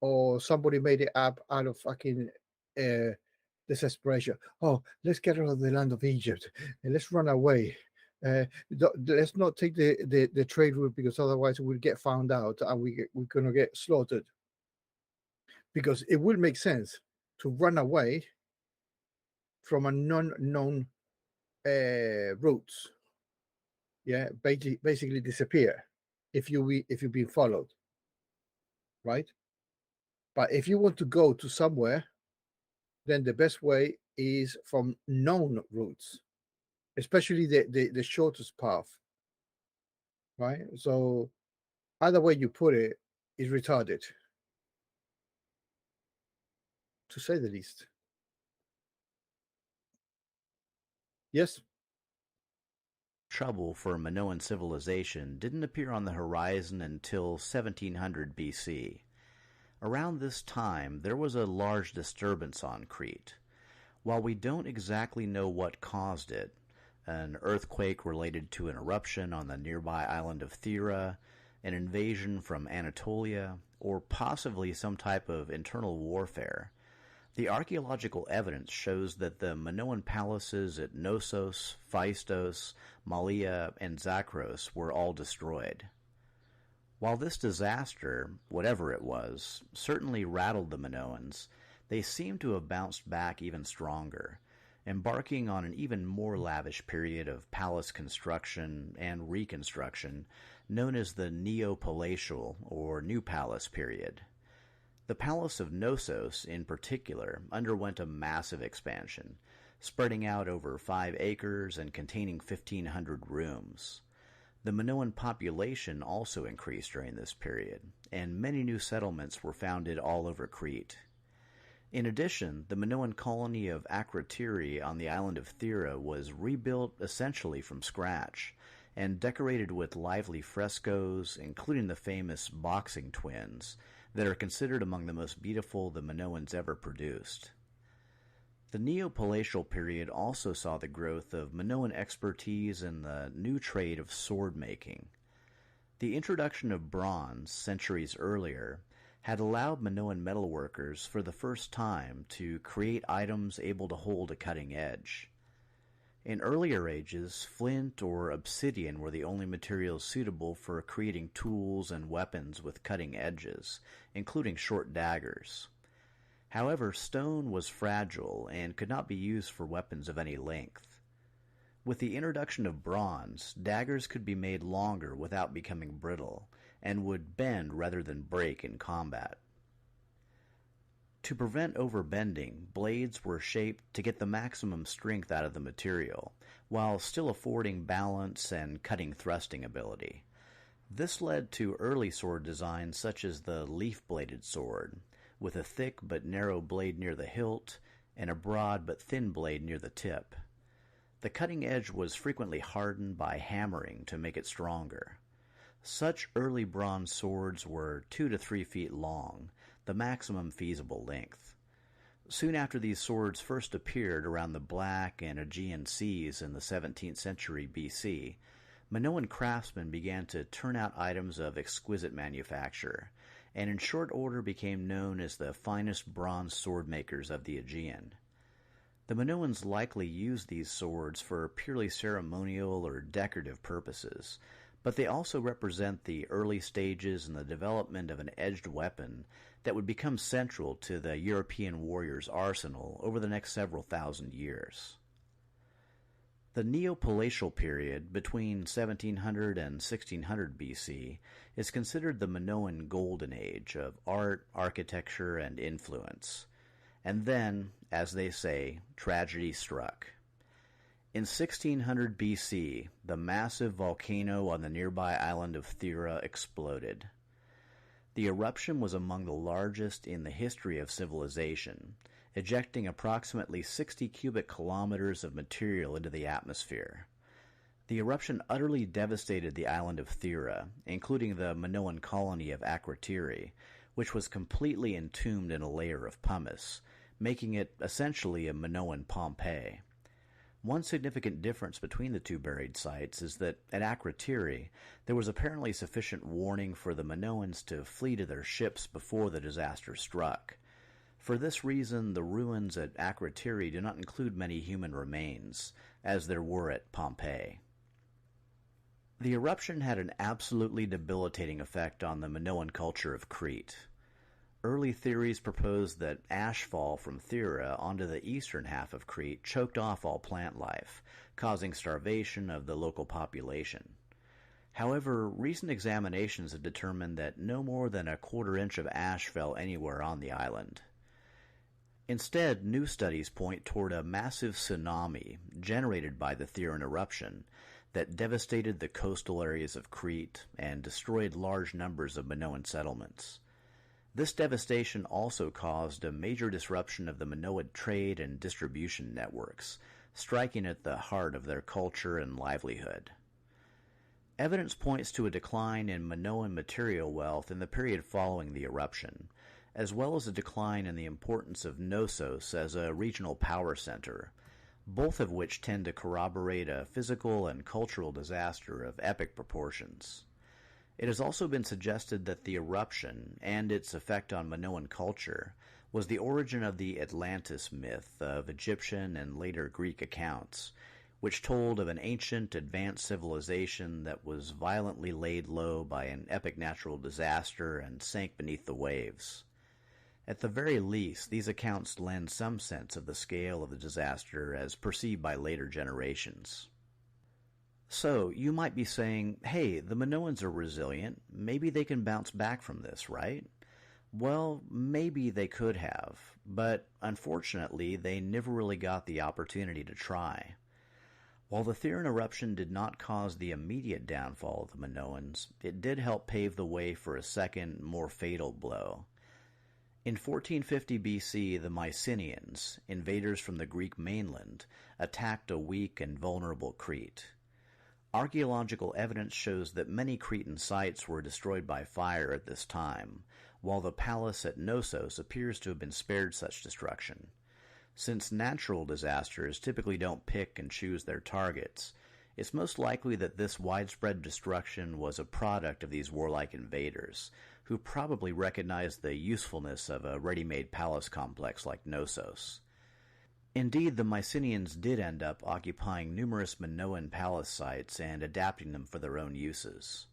or somebody made it up out of fucking desperation. Oh, let's get out of the land of Egypt and let's run away. Let's not take the trade route because otherwise we'll get found out and we're gonna get slaughtered. Because it will make sense to run away from a non-known routes. Yeah, basically disappear if you've been followed, right? But if you want to go to somewhere, then the best way is from known routes, especially the shortest path, right? So either way you put it is retarded, to say the least. Yes. Trouble for Minoan civilization didn't appear on the horizon until 1700 BC. Around this time, there was a large disturbance on Crete. While we don't exactly know what caused it, an earthquake related to an eruption on the nearby island of Thera, an invasion from Anatolia, or possibly some type of internal warfare, the archaeological evidence shows that the Minoan palaces at Knossos, Phaistos, Malea, and Zakros were all destroyed. While this disaster, whatever it was, certainly rattled the Minoans, they seem to have bounced back even stronger, embarking on an even more lavish period of palace construction and reconstruction known as the Neo-Palatial or New Palace period. The Palace of Knossos, in particular, underwent a massive expansion, spreading out over 5 acres and containing 1,500 rooms. The Minoan population also increased during this period, and many new settlements were founded all over Crete. In addition, the Minoan colony of Akrotiri on the island of Thera was rebuilt essentially from scratch, and decorated with lively frescoes, including the famous boxing twins, that are considered among the most beautiful the Minoans ever produced. The Neo-Palatial period also saw the growth of Minoan expertise in the new trade of sword-making. The introduction of bronze, centuries earlier, had allowed Minoan metalworkers for the first time to create items able to hold a cutting edge. In earlier ages, flint or obsidian were the only materials suitable for creating tools and weapons with cutting edges, including short daggers. However, stone was fragile and could not be used for weapons of any length. With the introduction of bronze, daggers could be made longer without becoming brittle, and would bend rather than break in combat. To prevent overbending, blades were shaped to get the maximum strength out of the material, while still affording balance and cutting thrusting ability. This led to early sword designs such as the leaf-bladed sword, with a thick but narrow blade near the hilt, and a broad but thin blade near the tip. The cutting edge was frequently hardened by hammering to make it stronger. Such early bronze swords were 2 to 3 feet long, the maximum feasible length. Soon after these swords first appeared around the Black and Aegean Seas in the 17th century BC, Minoan craftsmen began to turn out items of exquisite manufacture, and in short order became known as the finest bronze sword makers of the Aegean. The Minoans likely used these swords for purely ceremonial or decorative purposes, but they also represent the early stages in the development of an edged weapon that would become central to the European warrior's arsenal over the next several thousand years. The Neo-Palatial period, between 1700 and 1600 BC, is considered the Minoan Golden Age of art, architecture, and influence. And then, as they say, tragedy struck. In 1600 BC, the massive volcano on the nearby island of Thera exploded. The eruption was among the largest in the history of civilization, ejecting approximately 60 cubic kilometers of material into the atmosphere. The eruption utterly devastated the island of Thera, including the Minoan colony of Akrotiri, which was completely entombed in a layer of pumice, making it essentially a Minoan Pompeii. One significant difference between the two buried sites is that at Akrotiri, there was apparently sufficient warning for the Minoans to flee to their ships before the disaster struck. For this reason, the ruins at Akrotiri do not include many human remains, as there were at Pompeii. The eruption had an absolutely debilitating effect on the Minoan culture of Crete. Early theories proposed that ashfall from Thera onto the eastern half of Crete choked off all plant life, causing starvation of the local population. However, recent examinations have determined that no more than a quarter-inch of ash fell anywhere on the island. Instead, new studies point toward a massive tsunami generated by the Theran eruption that devastated the coastal areas of Crete and destroyed large numbers of Minoan settlements. This devastation also caused a major disruption of the Minoan trade and distribution networks, striking at the heart of their culture and livelihood. Evidence points to a decline in Minoan material wealth in the period following the eruption, as well as a decline in the importance of Knossos as a regional power center, both of which tend to corroborate a physical and cultural disaster of epic proportions. It has also been suggested that the eruption, and its effect on Minoan culture, was the origin of the Atlantis myth of Egyptian and later Greek accounts, which told of an ancient, advanced civilization that was violently laid low by an epic natural disaster and sank beneath the waves. At the very least, these accounts lend some sense of the scale of the disaster as perceived by later generations. So, you might be saying, hey, the Minoans are resilient, maybe they can bounce back from this, right? Well, maybe they could have, but unfortunately they never really got the opportunity to try. While the Theran eruption did not cause the immediate downfall of the Minoans, it did help pave the way for a second, more fatal blow. In 1450 BC, the Mycenaeans, invaders from the Greek mainland, attacked a weak and vulnerable Crete. Archaeological evidence shows that many Cretan sites were destroyed by fire at this time, while the palace at Knossos appears to have been spared such destruction. Since natural disasters typically don't pick and choose their targets, it's most likely that this widespread destruction was a product of these warlike invaders, who probably recognized the usefulness of a ready-made palace complex like Knossos. Indeed, the Mycenaeans did end up occupying numerous Minoan palace sites and adapting them for their own uses.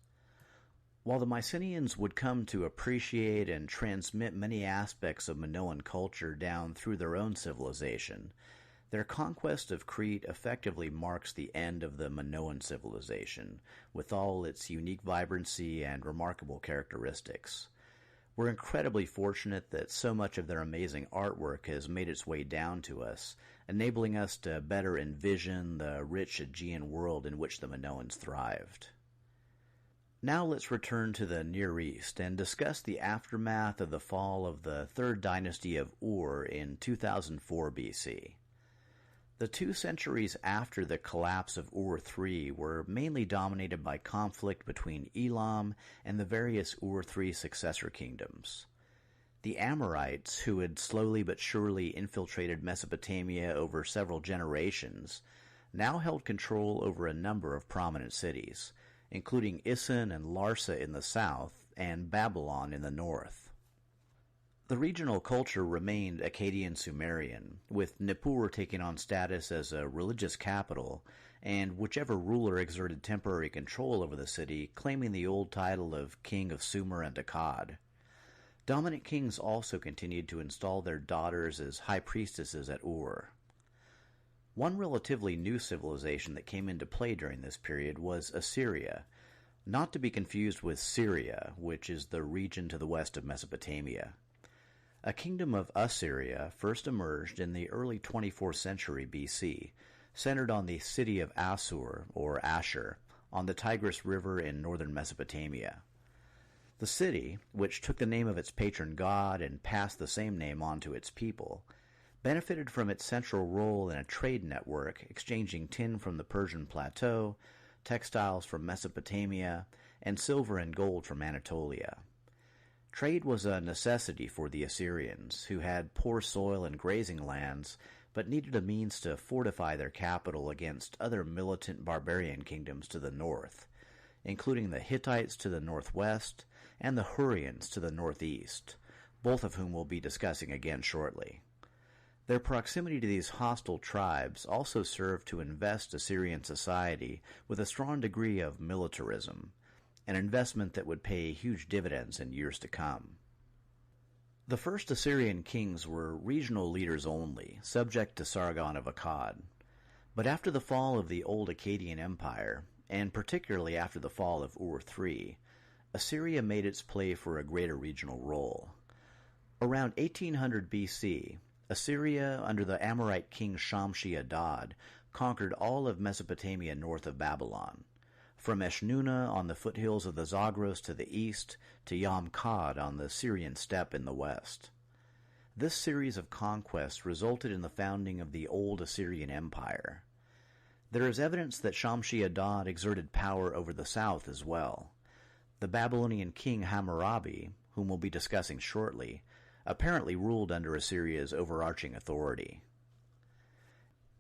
While the Mycenaeans would come to appreciate and transmit many aspects of Minoan culture down through their own civilization, their conquest of Crete effectively marks the end of the Minoan civilization, with all its unique vibrancy and remarkable characteristics. We're incredibly fortunate that so much of their amazing artwork has made its way down to us, enabling us to better envision the rich Aegean world in which the Minoans thrived. Now let's return to the Near East and discuss the aftermath of the fall of the Third Dynasty of Ur in 2004 BC. The 2 centuries after the collapse of Ur III were mainly dominated by conflict between Elam and the various Ur III successor kingdoms. The Amorites, who had slowly but surely infiltrated Mesopotamia over several generations, now held control over a number of prominent cities, including Isin and Larsa in the south and Babylon in the north. The regional culture remained Akkadian Sumerian, with Nippur taking on status as a religious capital, and whichever ruler exerted temporary control over the city claiming the old title of King of Sumer and Akkad. Dominant kings also continued to install their daughters as high priestesses at Ur. One relatively new civilization that came into play during this period was Assyria, not to be confused with Syria, which is the region to the west of Mesopotamia. A kingdom of Assyria first emerged in the early 24th century BC, centered on the city of Assur, or Ashur, on the Tigris River in northern Mesopotamia. The city, which took the name of its patron god and passed the same name on to its people, benefited from its central role in a trade network exchanging tin from the Persian plateau, textiles from Mesopotamia, and silver and gold from Anatolia. Trade was a necessity for the Assyrians, who had poor soil and grazing lands, but needed a means to fortify their capital against other militant barbarian kingdoms to the north, including the Hittites to the northwest and the Hurrians to the northeast, both of whom we'll be discussing again shortly. Their proximity to these hostile tribes also served to invest Assyrian society with a strong degree of militarism, an investment that would pay huge dividends in years to come. The first Assyrian kings were regional leaders only, subject to Sargon of Akkad. But after the fall of the old Akkadian Empire, and particularly after the fall of Ur III, Assyria made its play for a greater regional role. Around 1800 BC, Assyria, under the Amorite king Shamshi-Adad, conquered all of Mesopotamia north of Babylon, from Eshnunna on the foothills of the Zagros to the east to Yam Kad on the Syrian steppe in the west. This series of conquests resulted in the founding of the Old Assyrian Empire. There is evidence that Shamshi-Adad exerted power over the south as well. The Babylonian king Hammurabi, whom we'll be discussing shortly, apparently ruled under Assyria's overarching authority.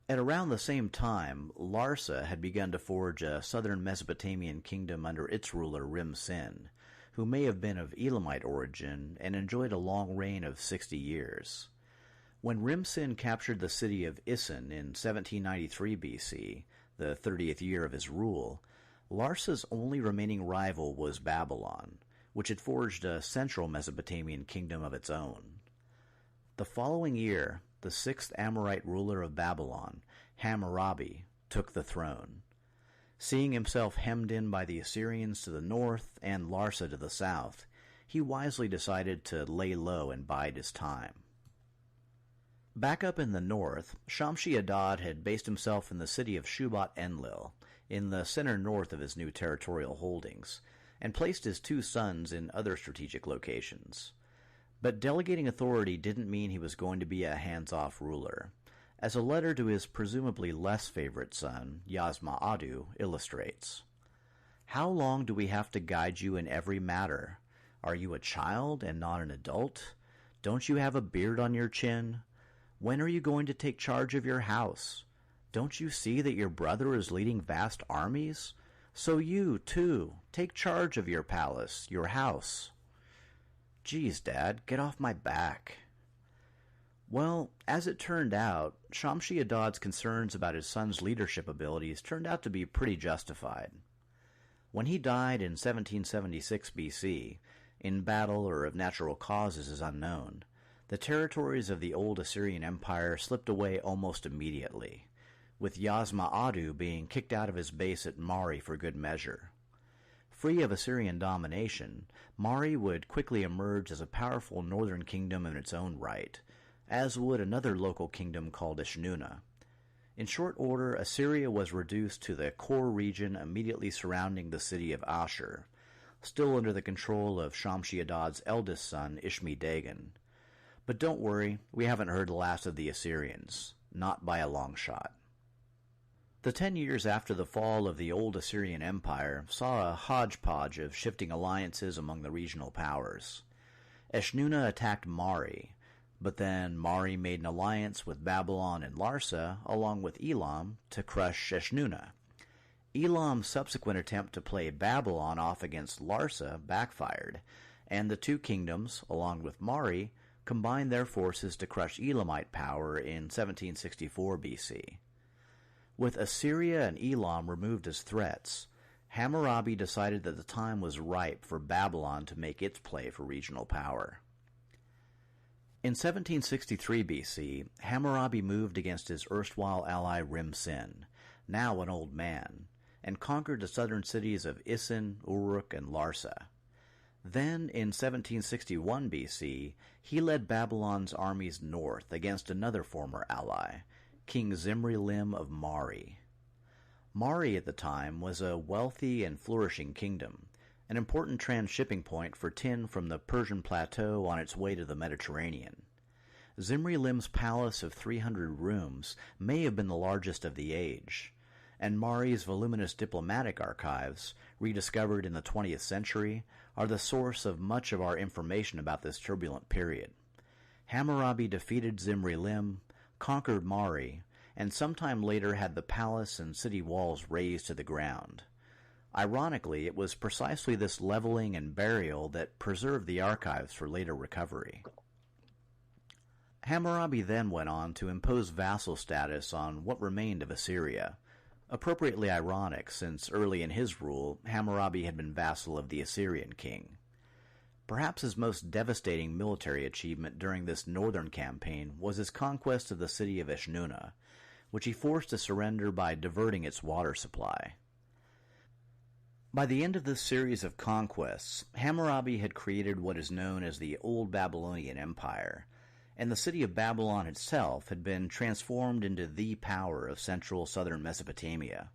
At around the same time, Larsa had begun to forge a southern Mesopotamian kingdom under its ruler Rim-Sin, who may have been of Elamite origin and enjoyed a long reign of 60 years. When Rim-Sin captured the city of Isin in 1793 BC, the 30th year of his rule, Larsa's only remaining rival was Babylon, which had forged a central Mesopotamian kingdom of its own. The following year, the sixth Amorite ruler of Babylon, Hammurabi, took the throne. Seeing himself hemmed in by the Assyrians to the north and Larsa to the south, he wisely decided to lay low and bide his time. Back up in the north, Shamshi-Adad had based himself in the city of Shubat-Enlil, in the center north of his new territorial holdings, and placed his two sons in other strategic locations. But delegating authority didn't mean he was going to be a hands-off ruler, as a letter to his presumably less favorite son, Yazma-Adu, illustrates. "How long do we have to guide you in every matter? Are you a child and not an adult? Don't you have a beard on your chin? When are you going to take charge of your house? Don't you see that your brother is leading vast armies? So you, too, take charge of your palace, your house." "Geez, Dad, get off my back." Well, as it turned out, Shamshi-Adad's concerns about his son's leadership abilities turned out to be pretty justified. When he died in 1776 BC, in battle or of natural causes is unknown, the territories of the old Assyrian Empire slipped away almost immediately, with Yazma-Adu being kicked out of his base at Mari for good measure. Free of Assyrian domination, Mari would quickly emerge as a powerful northern kingdom in its own right, as would another local kingdom called Eshnunna. In short order, Assyria was reduced to the core region immediately surrounding the city of Ashur, still under the control of Shamshi-Adad's eldest son, Ishmi-Dagon. But don't worry, we haven't heard the last of the Assyrians, not by a long shot. The 10 years after the fall of the old Assyrian Empire saw a hodgepodge of shifting alliances among the regional powers. Eshnunna attacked Mari, but then Mari made an alliance with Babylon and Larsa, along with Elam, to crush Eshnunna. Elam's subsequent attempt to play Babylon off against Larsa backfired, and the two kingdoms, along with Mari, combined their forces to crush Elamite power in 1764 BC. With Assyria and Elam removed as threats, Hammurabi decided that the time was ripe for Babylon to make its play for regional power. In 1763 BC, Hammurabi moved against his erstwhile ally Rim-Sin, now an old man, and conquered the southern cities of Isin, Uruk, and Larsa. Then, in 1761 BC, he led Babylon's armies north against another former ally, King Zimri-Lim of Mari. Mari at the time was a wealthy and flourishing kingdom, an important transshipping point for tin from the Persian plateau on its way to the Mediterranean. Zimri-Lim's palace of 300 rooms may have been the largest of the age, and Mari's voluminous diplomatic archives, rediscovered in the 20th century, are the source of much of our information about this turbulent period. Hammurabi defeated Zimri-Lim, conquered Mari, and sometime later had the palace and city walls razed to the ground. Ironically, it was precisely this leveling and burial that preserved the archives for later recovery. Hammurabi then went on to impose vassal status on what remained of Assyria, appropriately ironic since early in his rule, Hammurabi had been vassal of the Assyrian king. Perhaps his most devastating military achievement during this northern campaign was his conquest of the city of Eshnunna, which he forced to surrender by diverting its water supply. By the end of this series of conquests, Hammurabi had created what is known as the Old Babylonian Empire, and the city of Babylon itself had been transformed into the power of central southern Mesopotamia,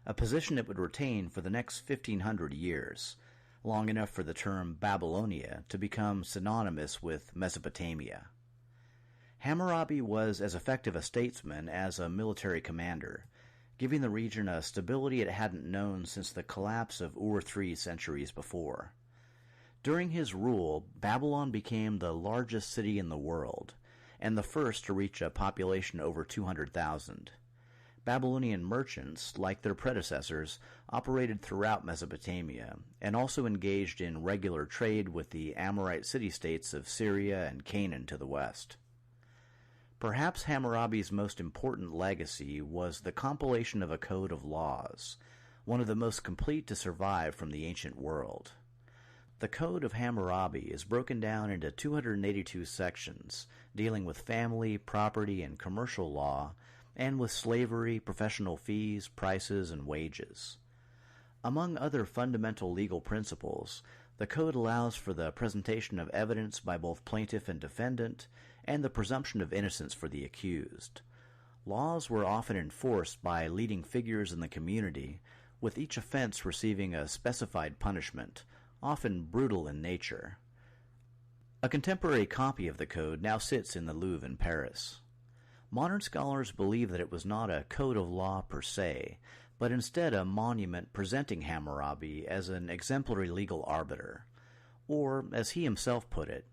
a position it would retain for the next 1,500 years, long enough for the term Babylonia to become synonymous with Mesopotamia. Hammurabi was as effective a statesman as a military commander, giving the region a stability it hadn't known since the collapse of Ur 3 centuries before. During his rule, Babylon became the largest city in the world, and the first to reach a population over 200,000. Babylonian merchants, like their predecessors, operated throughout Mesopotamia, and also engaged in regular trade with the Amorite city-states of Syria and Canaan to the west. Perhaps Hammurabi's most important legacy was the compilation of a code of laws, one of the most complete to survive from the ancient world. The Code of Hammurabi is broken down into 282 sections, dealing with family, property, and commercial law, and with slavery, professional fees, prices, and wages. Among other fundamental legal principles, the Code allows for the presentation of evidence by both plaintiff and defendant, and the presumption of innocence for the accused. Laws were often enforced by leading figures in the community, with each offense receiving a specified punishment, often brutal in nature. A contemporary copy of the code now sits in the Louvre in Paris. Modern scholars believe that it was not a code of law per se, but instead a monument presenting Hammurabi as an exemplary legal arbiter. Or, as he himself put it,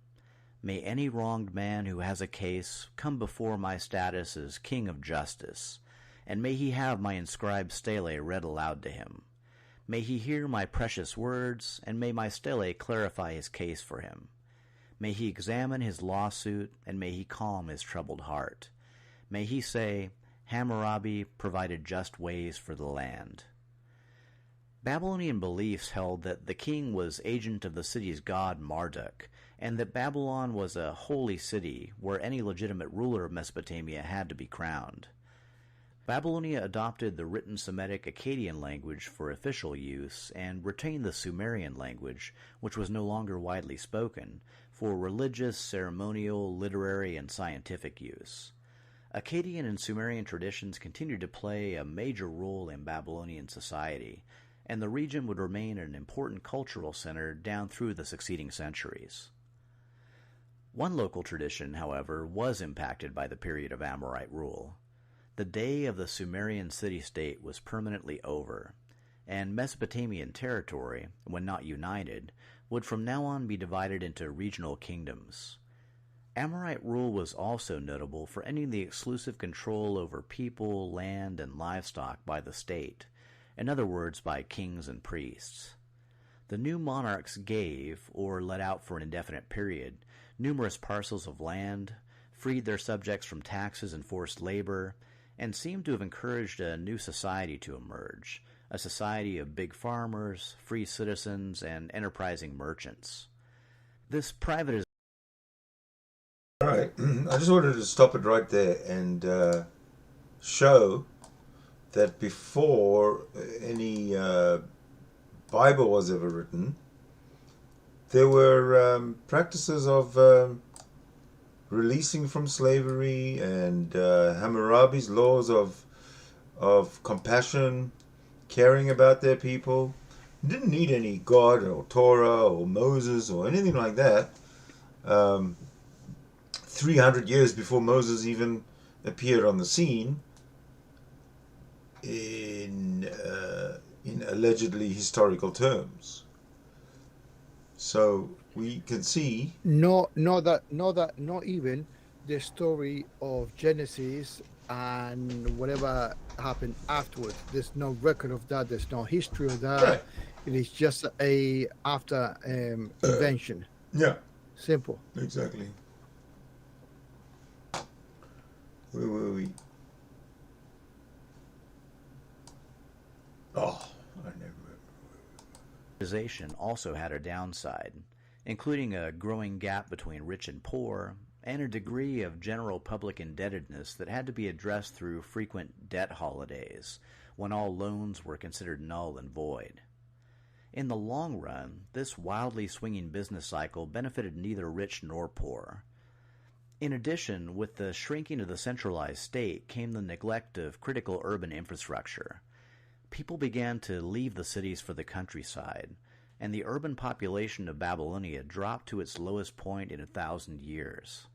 "May any wronged man who has a case come before my status as king of justice, and may he have my inscribed stele read aloud to him. May he hear my precious words, and may my stele clarify his case for him. May he examine his lawsuit, and may he calm his troubled heart. May he say, Hammurabi provided just ways for the land." Babylonian beliefs held that the king was agent of the city's god Marduk, and that Babylon was a holy city where any legitimate ruler of Mesopotamia had to be crowned. Babylonia adopted the written Semitic Akkadian language for official use and retained the Sumerian language, which was no longer widely spoken, for religious, ceremonial, literary, and scientific use. Akkadian and Sumerian traditions continued to play a major role in Babylonian society, and the region would remain an important cultural center down through the succeeding centuries. One local tradition, however, was impacted by the period of Amorite rule. The day of the Sumerian city-state was permanently over, and Mesopotamian territory, when not united, would from now on be divided into regional kingdoms. Amorite rule was also notable for ending the exclusive control over people, land, and livestock by the state, in other words, by kings and priests. The new monarchs gave, or let out for an indefinite period, numerous parcels of land, freed their subjects from taxes and forced labor, and seemed to have encouraged a new society to emerge, a society of big farmers, free citizens, and enterprising merchants. This privatization... All right, I just wanted to stop it right there and show that before any Bible was ever written, there were practices of releasing from slavery and Hammurabi's laws of compassion, caring about their people. Didn't need any God or Torah or Moses or anything like that. 300 years before Moses even appeared on the scene in allegedly historical terms. So we can see not even the story of Genesis and whatever happened afterwards. There's no record of that. There's no history of that. Right. It is just a after invention. Yeah. Simple. Exactly. Where were we? Oh, I never. Civilization also had a downside, including a growing gap between rich and poor, and a degree of general public indebtedness that had to be addressed through frequent debt holidays, when all loans were considered null and void. In the long run, this wildly swinging business cycle benefited neither rich nor poor. In addition, with the shrinking of the centralized state came the neglect of critical urban infrastructure. People began to leave the cities for the countryside, and the urban population of Babylonia dropped to its lowest point in 1,000 years.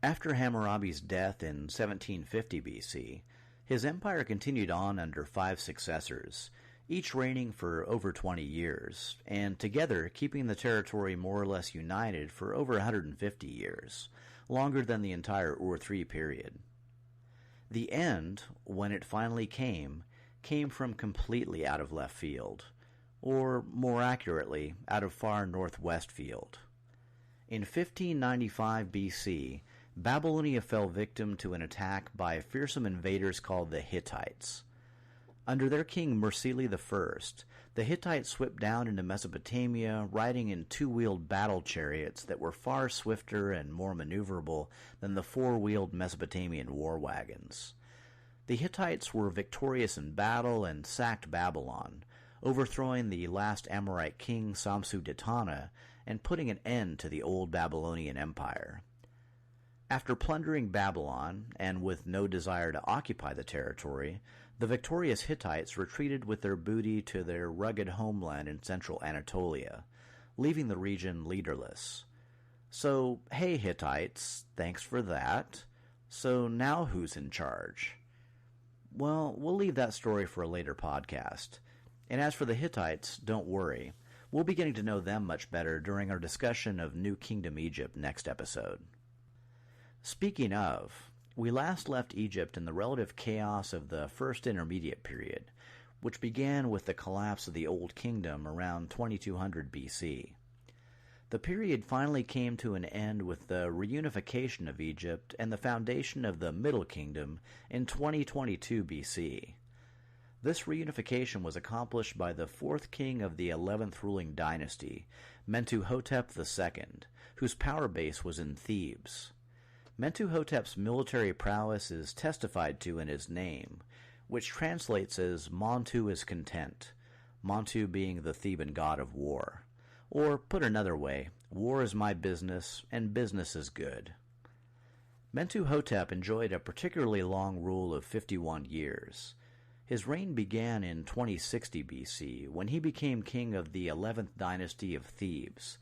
After Hammurabi's death in 1750 BC, his empire continued on under 5 successors, each reigning for over 20 years, and together keeping the territory more or less united for over 150 years, longer than the entire Ur-III period. The end, when it finally came from completely out of left field, or more accurately, out of far northwest field. In 1595 BC, Babylonia fell victim to an attack by fearsome invaders called the Hittites. Under their king Mursili I, the Hittites swept down into Mesopotamia, riding in 2-wheeled battle chariots that were far swifter and more maneuverable than the 4-wheeled Mesopotamian war wagons. The Hittites were victorious in battle and sacked Babylon, overthrowing the last Amorite king Samsu-Ditana and putting an end to the old Babylonian Empire. After plundering Babylon, and with no desire to occupy the territory, the victorious Hittites retreated with their booty to their rugged homeland in central Anatolia, leaving the region leaderless. So, hey Hittites, thanks for that. So now who's in charge? Well, we'll leave that story for a later podcast. And as for the Hittites, don't worry. We'll be getting to know them much better during our discussion of New Kingdom Egypt next episode. Speaking of, we last left Egypt in the relative chaos of the First Intermediate Period, which began with the collapse of the Old Kingdom around 2200 BC. The period finally came to an end with the reunification of Egypt and the foundation of the Middle Kingdom in 2022 BC. This reunification was accomplished by the 4th king of the 11th ruling dynasty, Mentuhotep II, whose power base was in Thebes. Mentuhotep's military prowess is testified to in his name, which translates as Montu is content, Montu being the Theban god of war. Or, put another way, war is my business, and business is good. Mentuhotep enjoyed a particularly long rule of 51 years. His reign began in 2060 BC, when he became king of the 11th dynasty of Thebes,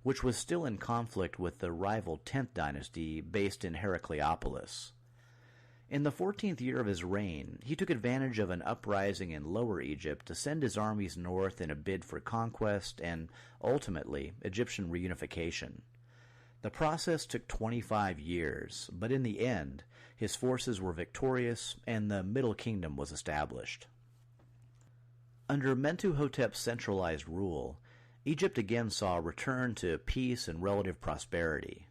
which was still in conflict with the rival 10th dynasty based in Heracleopolis. In the 14th year of his reign, he took advantage of an uprising in Lower Egypt to send his armies north in a bid for conquest and, ultimately, Egyptian reunification. The process took 25 years, but in the end, his forces were victorious and the Middle Kingdom was established. Under Mentuhotep's centralized rule, Egypt again saw a return to peace and relative prosperity.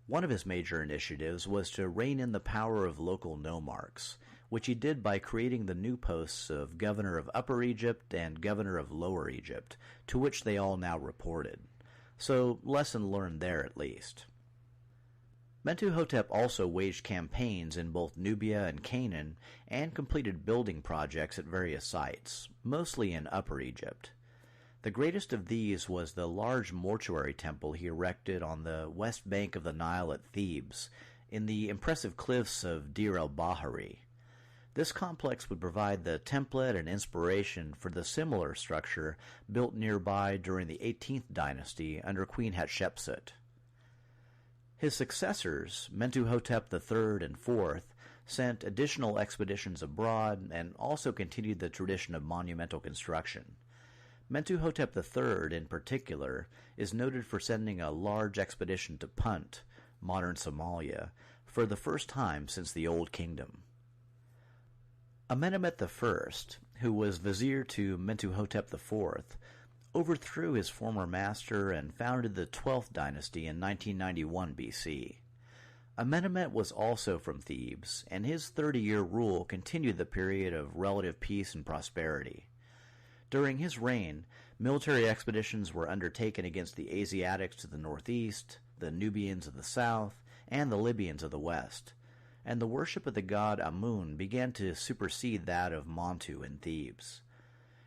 One of his major initiatives was to rein in the power of local nomarchs, which he did by creating the new posts of Governor of Upper Egypt and Governor of Lower Egypt, to which they all now reported. So, lesson learned there at least. Mentuhotep also waged campaigns in both Nubia and Canaan and completed building projects at various sites, mostly in Upper Egypt. The greatest of these was the large mortuary temple he erected on the west bank of the Nile at Thebes, in the impressive cliffs of Deir el-Bahari. This complex would provide the template and inspiration for the similar structure built nearby during the 18th dynasty under Queen Hatshepsut. His successors, Mentuhotep III and IV, sent additional expeditions abroad and also continued the tradition of monumental construction. Mentuhotep III, in particular, is noted for sending a large expedition to Punt, modern Somalia, for the first time since the Old Kingdom. Amenemhet I, who was vizier to Mentuhotep IV, overthrew his former master and founded the 12th dynasty in 1991 BC. Amenemhet was also from Thebes, and his 30-year rule continued the period of relative peace and prosperity. During his reign, military expeditions were undertaken against the Asiatics to the northeast, the Nubians of the south, and the Libyans of the west, and the worship of the god Amun began to supersede that of Montu in Thebes.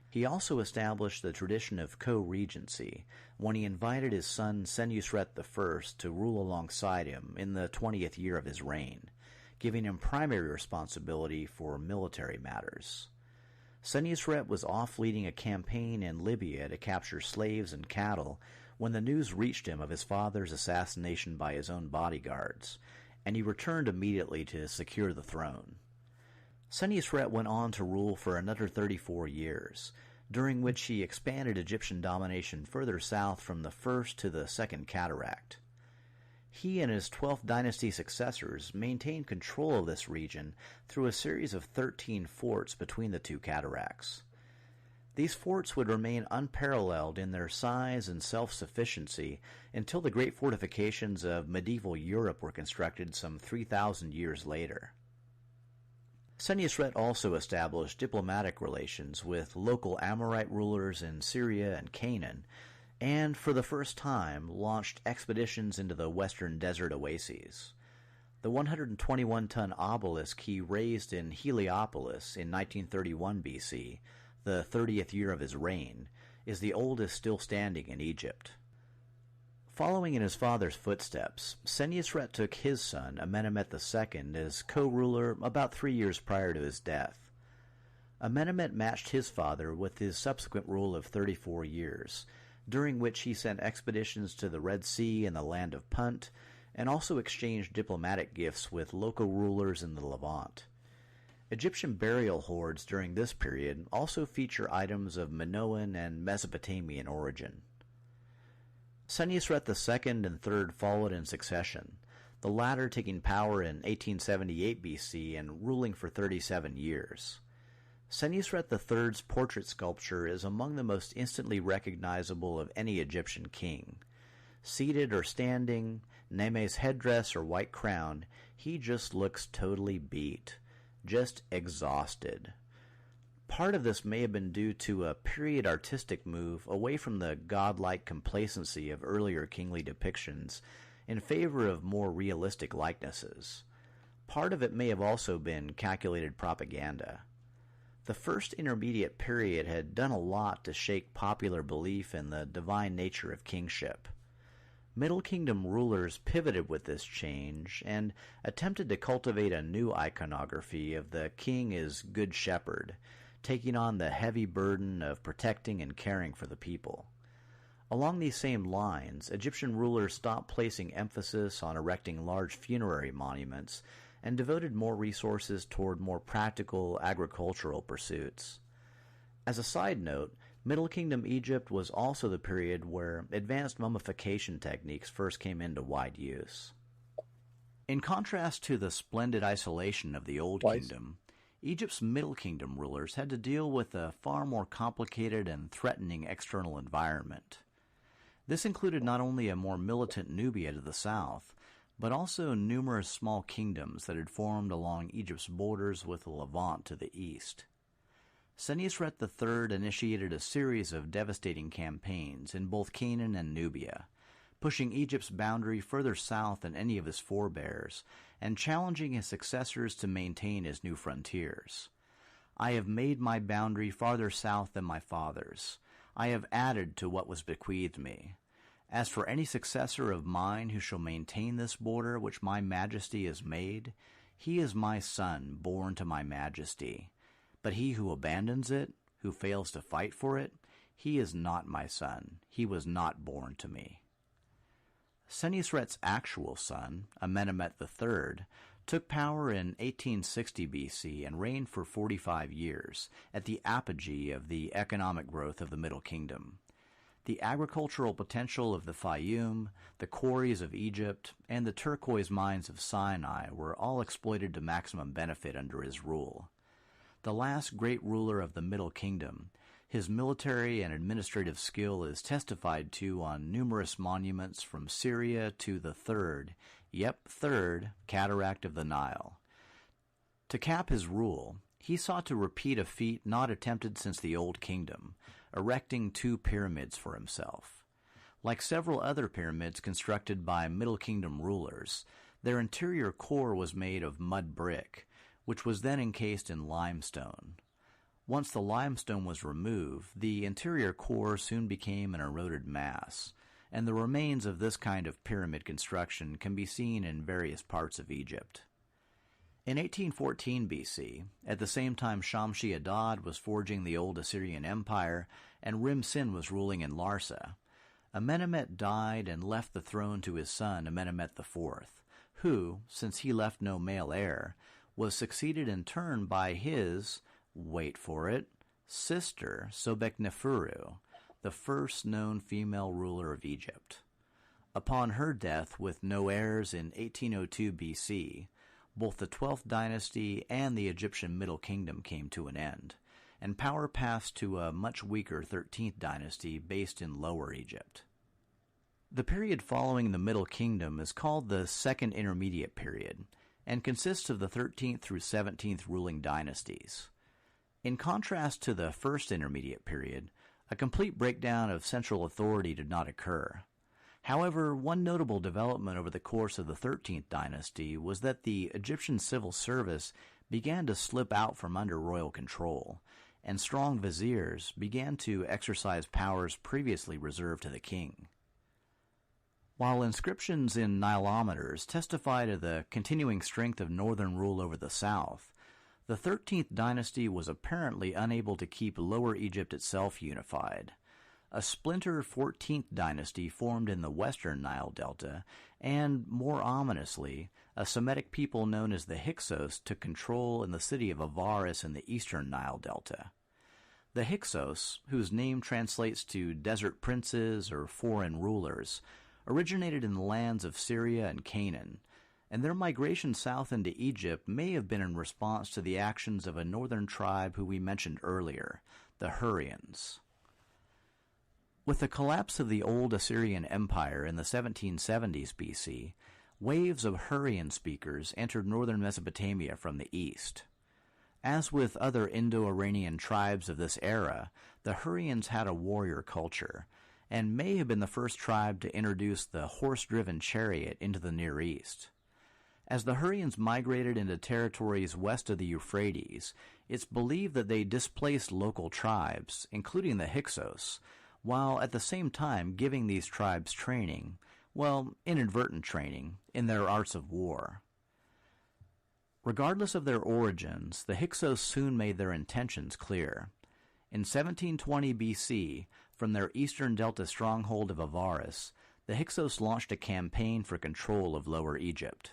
He also established the tradition of co-regency when he invited his son Senusret I to rule alongside him in the 20th year of his reign, giving him primary responsibility for military matters. Senusret was off leading a campaign in Libya to capture slaves and cattle when the news reached him of his father's assassination by his own bodyguards, and he returned immediately to secure the throne. Senusret went on to rule for another 34 years, during which he expanded Egyptian domination further south from the First to the Second Cataract. He and his 12th dynasty successors maintained control of this region through a series of 13 forts between the two cataracts. These forts would remain unparalleled in their size and self-sufficiency until the great fortifications of medieval Europe were constructed some 3,000 years later. Senusret also established diplomatic relations with local Amorite rulers in Syria and Canaan, and for the first time launched expeditions into the western desert oases. The 121-ton obelisk he raised in Heliopolis in 1931 BC, the 30th year of his reign, is the oldest still standing in Egypt. Following in his father's footsteps, Senusret took his son, Amenemhet II, as co-ruler about 3 years prior to his death. Amenemhet matched his father with his subsequent rule of 34 years, during which he sent expeditions to the Red Sea and the land of Punt, and also exchanged diplomatic gifts with local rulers in the Levant. Egyptian burial hoards during this period also feature items of Minoan and Mesopotamian origin. Senusret II and III followed in succession, the latter taking power in 1878 BC and ruling for 37 years. Senusret III's portrait sculpture is among the most instantly recognizable of any Egyptian king. Seated or standing, Neme's headdress or white crown, he just looks totally beat, just exhausted. Part of this may have been due to a period artistic move away from the godlike complacency of earlier kingly depictions in favor of more realistic likenesses. Part of it may have also been calculated propaganda. The first intermediate period had done a lot to shake popular belief in the divine nature of kingship. Middle Kingdom rulers pivoted with this change and attempted to cultivate a new iconography of the king as good shepherd, taking on the heavy burden of protecting and caring for the people. Along these same lines, Egyptian rulers stopped placing emphasis on erecting large funerary monuments and devoted more resources toward more practical agricultural pursuits. As a side note, Middle Kingdom Egypt was also the period where advanced mummification techniques first came into wide use. In contrast to the splendid isolation of the Old Kingdom, Egypt's Middle Kingdom rulers had to deal with a far more complicated and threatening external environment. This included not only a more militant Nubia to the south, but also numerous small kingdoms that had formed along Egypt's borders with the Levant to the east. Senusret III initiated a series of devastating campaigns in both Canaan and Nubia, pushing Egypt's boundary further south than any of his forebears, and challenging his successors to maintain his new frontiers. I have made my boundary farther south than my fathers. I have added to what was bequeathed me. As for any successor of mine who shall maintain this border which my majesty has made, he is my son, born to my majesty. But he who abandons it, who fails to fight for it, he is not my son. He was not born to me. Senusret's actual son, Amenemhet III, took power in 1860 BC and reigned for 45 years, at the apogee of the economic growth of the Middle Kingdom. The agricultural potential of the Fayum, the quarries of Egypt, and the turquoise mines of Sinai were all exploited to maximum benefit under his rule. The last great ruler of the Middle Kingdom, his military and administrative skill is testified to on numerous monuments from Syria to the third cataract of the Nile. To cap his rule, he sought to repeat a feat not attempted since the Old Kingdom, erecting 2 pyramids for himself. Like several other pyramids constructed by Middle Kingdom rulers, their interior core was made of mud brick, which was then encased in limestone. Once the limestone was removed, the interior core soon became an eroded mass, and the remains of this kind of pyramid construction can be seen in various parts of Egypt. In 1814 BC, at the same time Shamshi-Adad was forging the old Assyrian Empire and Rim-Sin was ruling in Larsa, Amenemhet died and left the throne to his son Amenemhet IV, who, since he left no male heir, was succeeded in turn by his, wait for it, sister Sobekneferu, the first known female ruler of Egypt. Upon her death with no heirs in 1802 BC, both the 12th dynasty and the Egyptian Middle Kingdom came to an end, and power passed to a much weaker 13th dynasty based in Lower Egypt. The period following the Middle Kingdom is called the Second Intermediate Period, and consists of the 13th through 17th ruling dynasties. In contrast to the First Intermediate Period, a complete breakdown of central authority did not occur. However, one notable development over the course of the 13th dynasty was that the Egyptian civil service began to slip out from under royal control, and strong viziers began to exercise powers previously reserved to the king. While inscriptions in Nilometers testify to the continuing strength of northern rule over the south, the 13th dynasty was apparently unable to keep Lower Egypt itself unified. A splinter 14th dynasty formed in the western Nile Delta, and, more ominously, a Semitic people known as the Hyksos took control in the city of Avaris in the eastern Nile Delta. The Hyksos, whose name translates to desert princes or foreign rulers, originated in the lands of Syria and Canaan, and their migration south into Egypt may have been in response to the actions of a northern tribe who we mentioned earlier, the Hurrians. With the collapse of the old Assyrian Empire in the 1770s BC, waves of Hurrian speakers entered northern Mesopotamia from the east. As with other Indo-Iranian tribes of this era, the Hurrians had a warrior culture, and may have been the first tribe to introduce the horse-driven chariot into the Near East. As the Hurrians migrated into territories west of the Euphrates, it's believed that they displaced local tribes, including the Hyksos, while at the same time giving these tribes training, inadvertent training, in their arts of war. Regardless of their origins, the Hyksos soon made their intentions clear. In 1720 BC, from their eastern delta stronghold of Avaris, the Hyksos launched a campaign for control of Lower Egypt.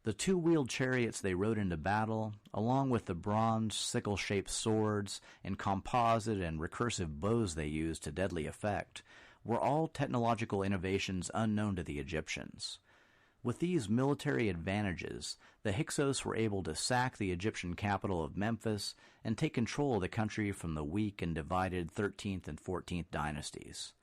The 2-wheeled chariots they rode into battle, along with the bronze sickle-shaped swords and composite and recursive bows they used to deadly effect, were all technological innovations unknown to the Egyptians. With these military advantages, the Hyksos were able to sack the Egyptian capital of Memphis and take control of the country from the weak and divided 13th and 14th dynasties.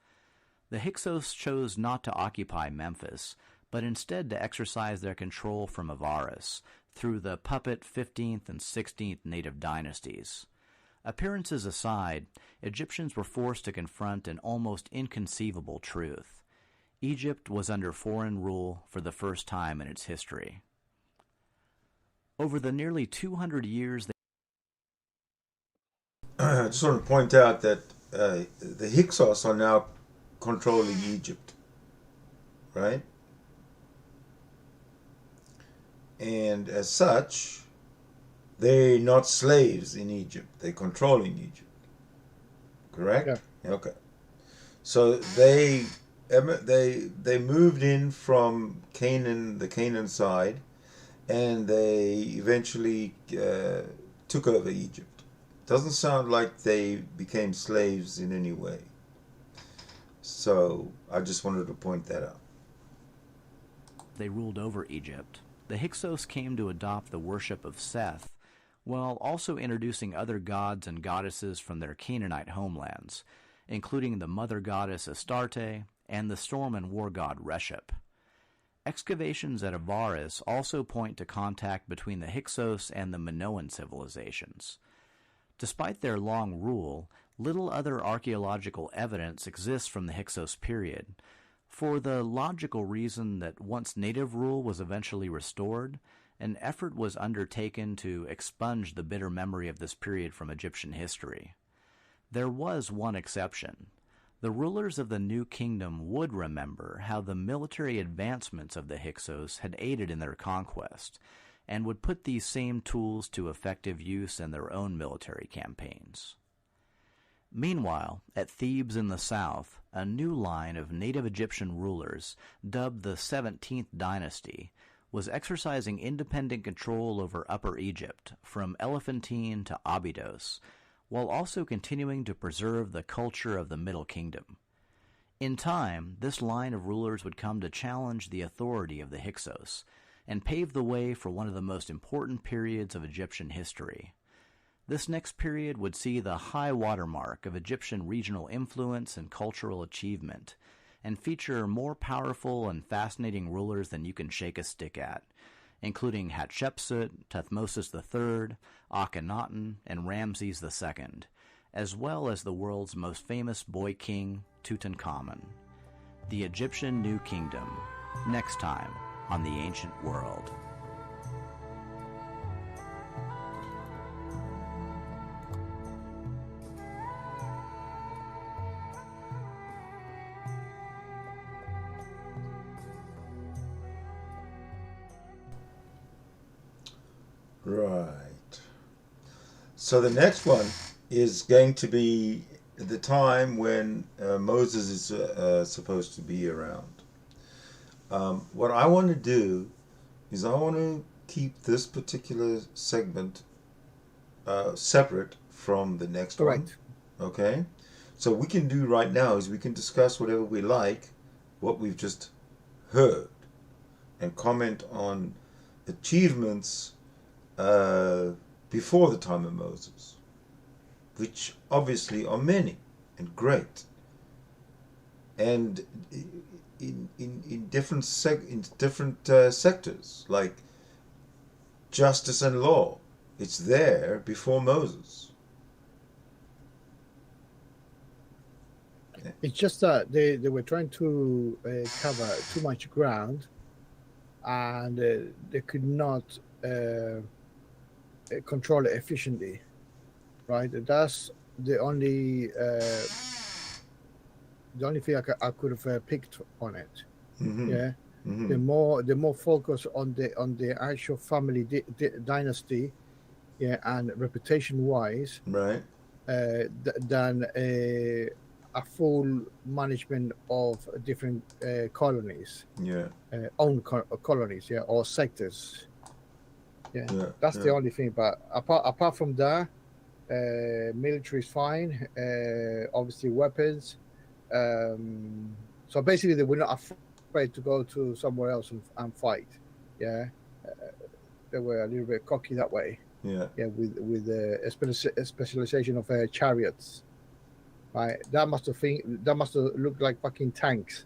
The Hyksos chose not to occupy Memphis, but instead to exercise their control from Avaris through the puppet 15th and 16th native dynasties. Appearances aside, Egyptians were forced to confront an almost inconceivable truth. Egypt was under foreign rule for the first time in its history. Over the nearly 200 years... I just want to point out that the Hyksos are now controlling Egypt, right? And as such, they're not slaves in Egypt. They're controlling Egypt. Correct? Yeah. Okay. So they moved in from Canaan, the Canaan side, and they eventually took over Egypt. Doesn't sound like they became slaves in any way. So I just wanted to point that out. They ruled over Egypt. The Hyksos came to adopt the worship of Seth, while also introducing other gods and goddesses from their Canaanite homelands, including the mother goddess Astarte and the storm and war god Reshep. Excavations at Avaris also point to contact between the Hyksos and the Minoan civilizations. Despite their long rule, little other archaeological evidence exists from the Hyksos period, for the logical reason that once native rule was eventually restored, an effort was undertaken to expunge the bitter memory of this period from Egyptian history. There was one exception. The rulers of the new kingdom would remember how the military advancements of the Hyksos had aided in their conquest, and would put these same tools to effective use in their own military campaigns. Meanwhile, at Thebes in the south, a new line of native Egyptian rulers, dubbed the 17th dynasty, was exercising independent control over Upper Egypt, from Elephantine to Abydos, while also continuing to preserve the culture of the Middle Kingdom. In time, this line of rulers would come to challenge the authority of the Hyksos, and pave the way for one of the most important periods of Egyptian history. This next period would see the high watermark of Egyptian regional influence and cultural achievement, and feature more powerful and fascinating rulers than you can shake a stick at, including Hatshepsut, Thutmose III, Akhenaten, and Ramses II, as well as the world's most famous boy king, Tutankhamun. The Egyptian New Kingdom, next time on The Ancient World. Right. So the next one is going to be the time when Moses is supposed to be around. What I want to do is I want to keep this particular segment separate from the next one. Okay? So what we can do right now is we can discuss whatever we like, what we've just heard, and comment on achievements before the time of Moses, which obviously are many and great, and in different sectors, like justice and law. It's there before Moses. It's just that they were trying to cover too much ground, and they could not control it efficiently, right? That's the only thing I could have picked on it. Mm-hmm. Yeah. Mm-hmm. The more focus on the actual family dynasty, yeah, and reputation wise, right, than a full management of different colonies, yeah, own colonies, yeah, or sectors. Yeah, that's the only thing. But apart from that, military is fine. Obviously, weapons. So basically, they were not afraid to go to somewhere else and fight. Yeah, they were a little bit cocky that way. Yeah, yeah, with a specialization of chariots. Right, that must have looked like fucking tanks.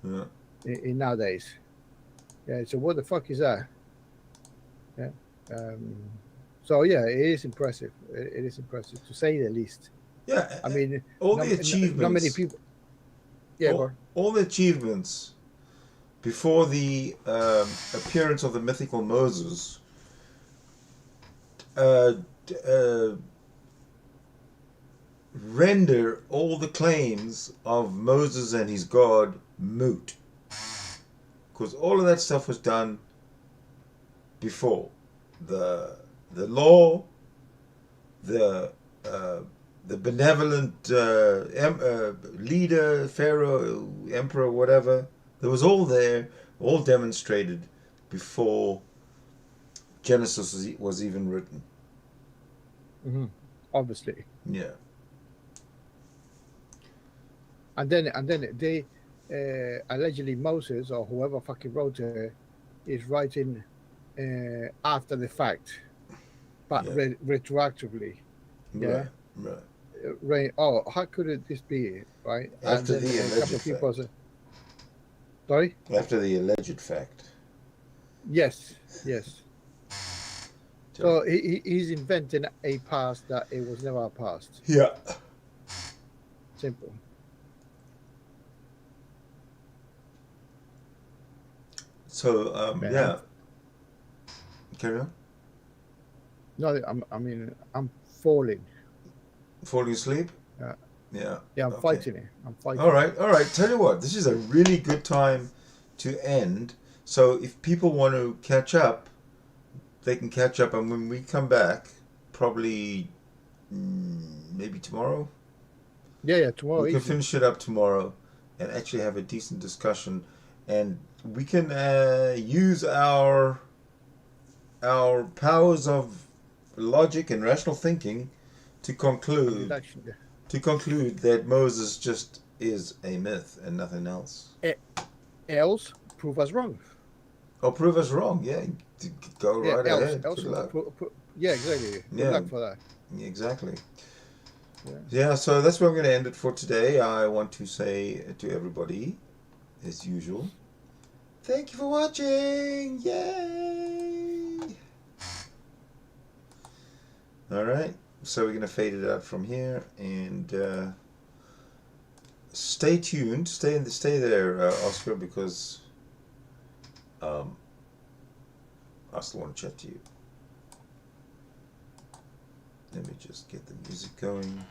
Yeah. In nowadays. Yeah. So what the fuck is that? Yeah. So yeah, it is impressive. It is impressive to say the least. Yeah. I mean, all the achievements. Not many people. Yeah. All the achievements before the appearance of the mythical Moses. render all the claims of Moses and his God moot. Because all of that stuff was done before. The law, the benevolent leader, pharaoh, emperor, whatever, that was all there, all demonstrated before Genesis was even written. Mm-hmm. Obviously. Yeah. And then they allegedly Moses or whoever fucking wrote it is writing after the fact, but retroactively. Yeah. Right. Oh, how could this be? Right. After and then the a couple of people fact. Sorry. After the alleged fact. Yes. So he's inventing a past that it was never a past. Yeah. Simple. So yeah. Carry on. No, I'm falling. Falling asleep? Yeah, I'm okay. fighting it. All right. Tell you what, this is a really good time to end. So if people want to catch up, they can catch up. And when we come back, probably maybe tomorrow. Yeah, tomorrow. We can finish it up tomorrow and actually have a decent discussion. And we can use our powers of logic and rational thinking to conclude that Moses just is a myth and nothing else. Else, prove us wrong. Oh, prove us wrong. Yeah, go right ahead. Else, yeah, exactly. Good luck for that. Exactly. Yeah, so that's where I'm going to end it for today. I want to say to everybody, as usual, thank you for watching. Yay! All right. So we're going to fade it out from here and stay tuned. Stay there, Oscar, because I still want to chat to you. Let me just get the music going.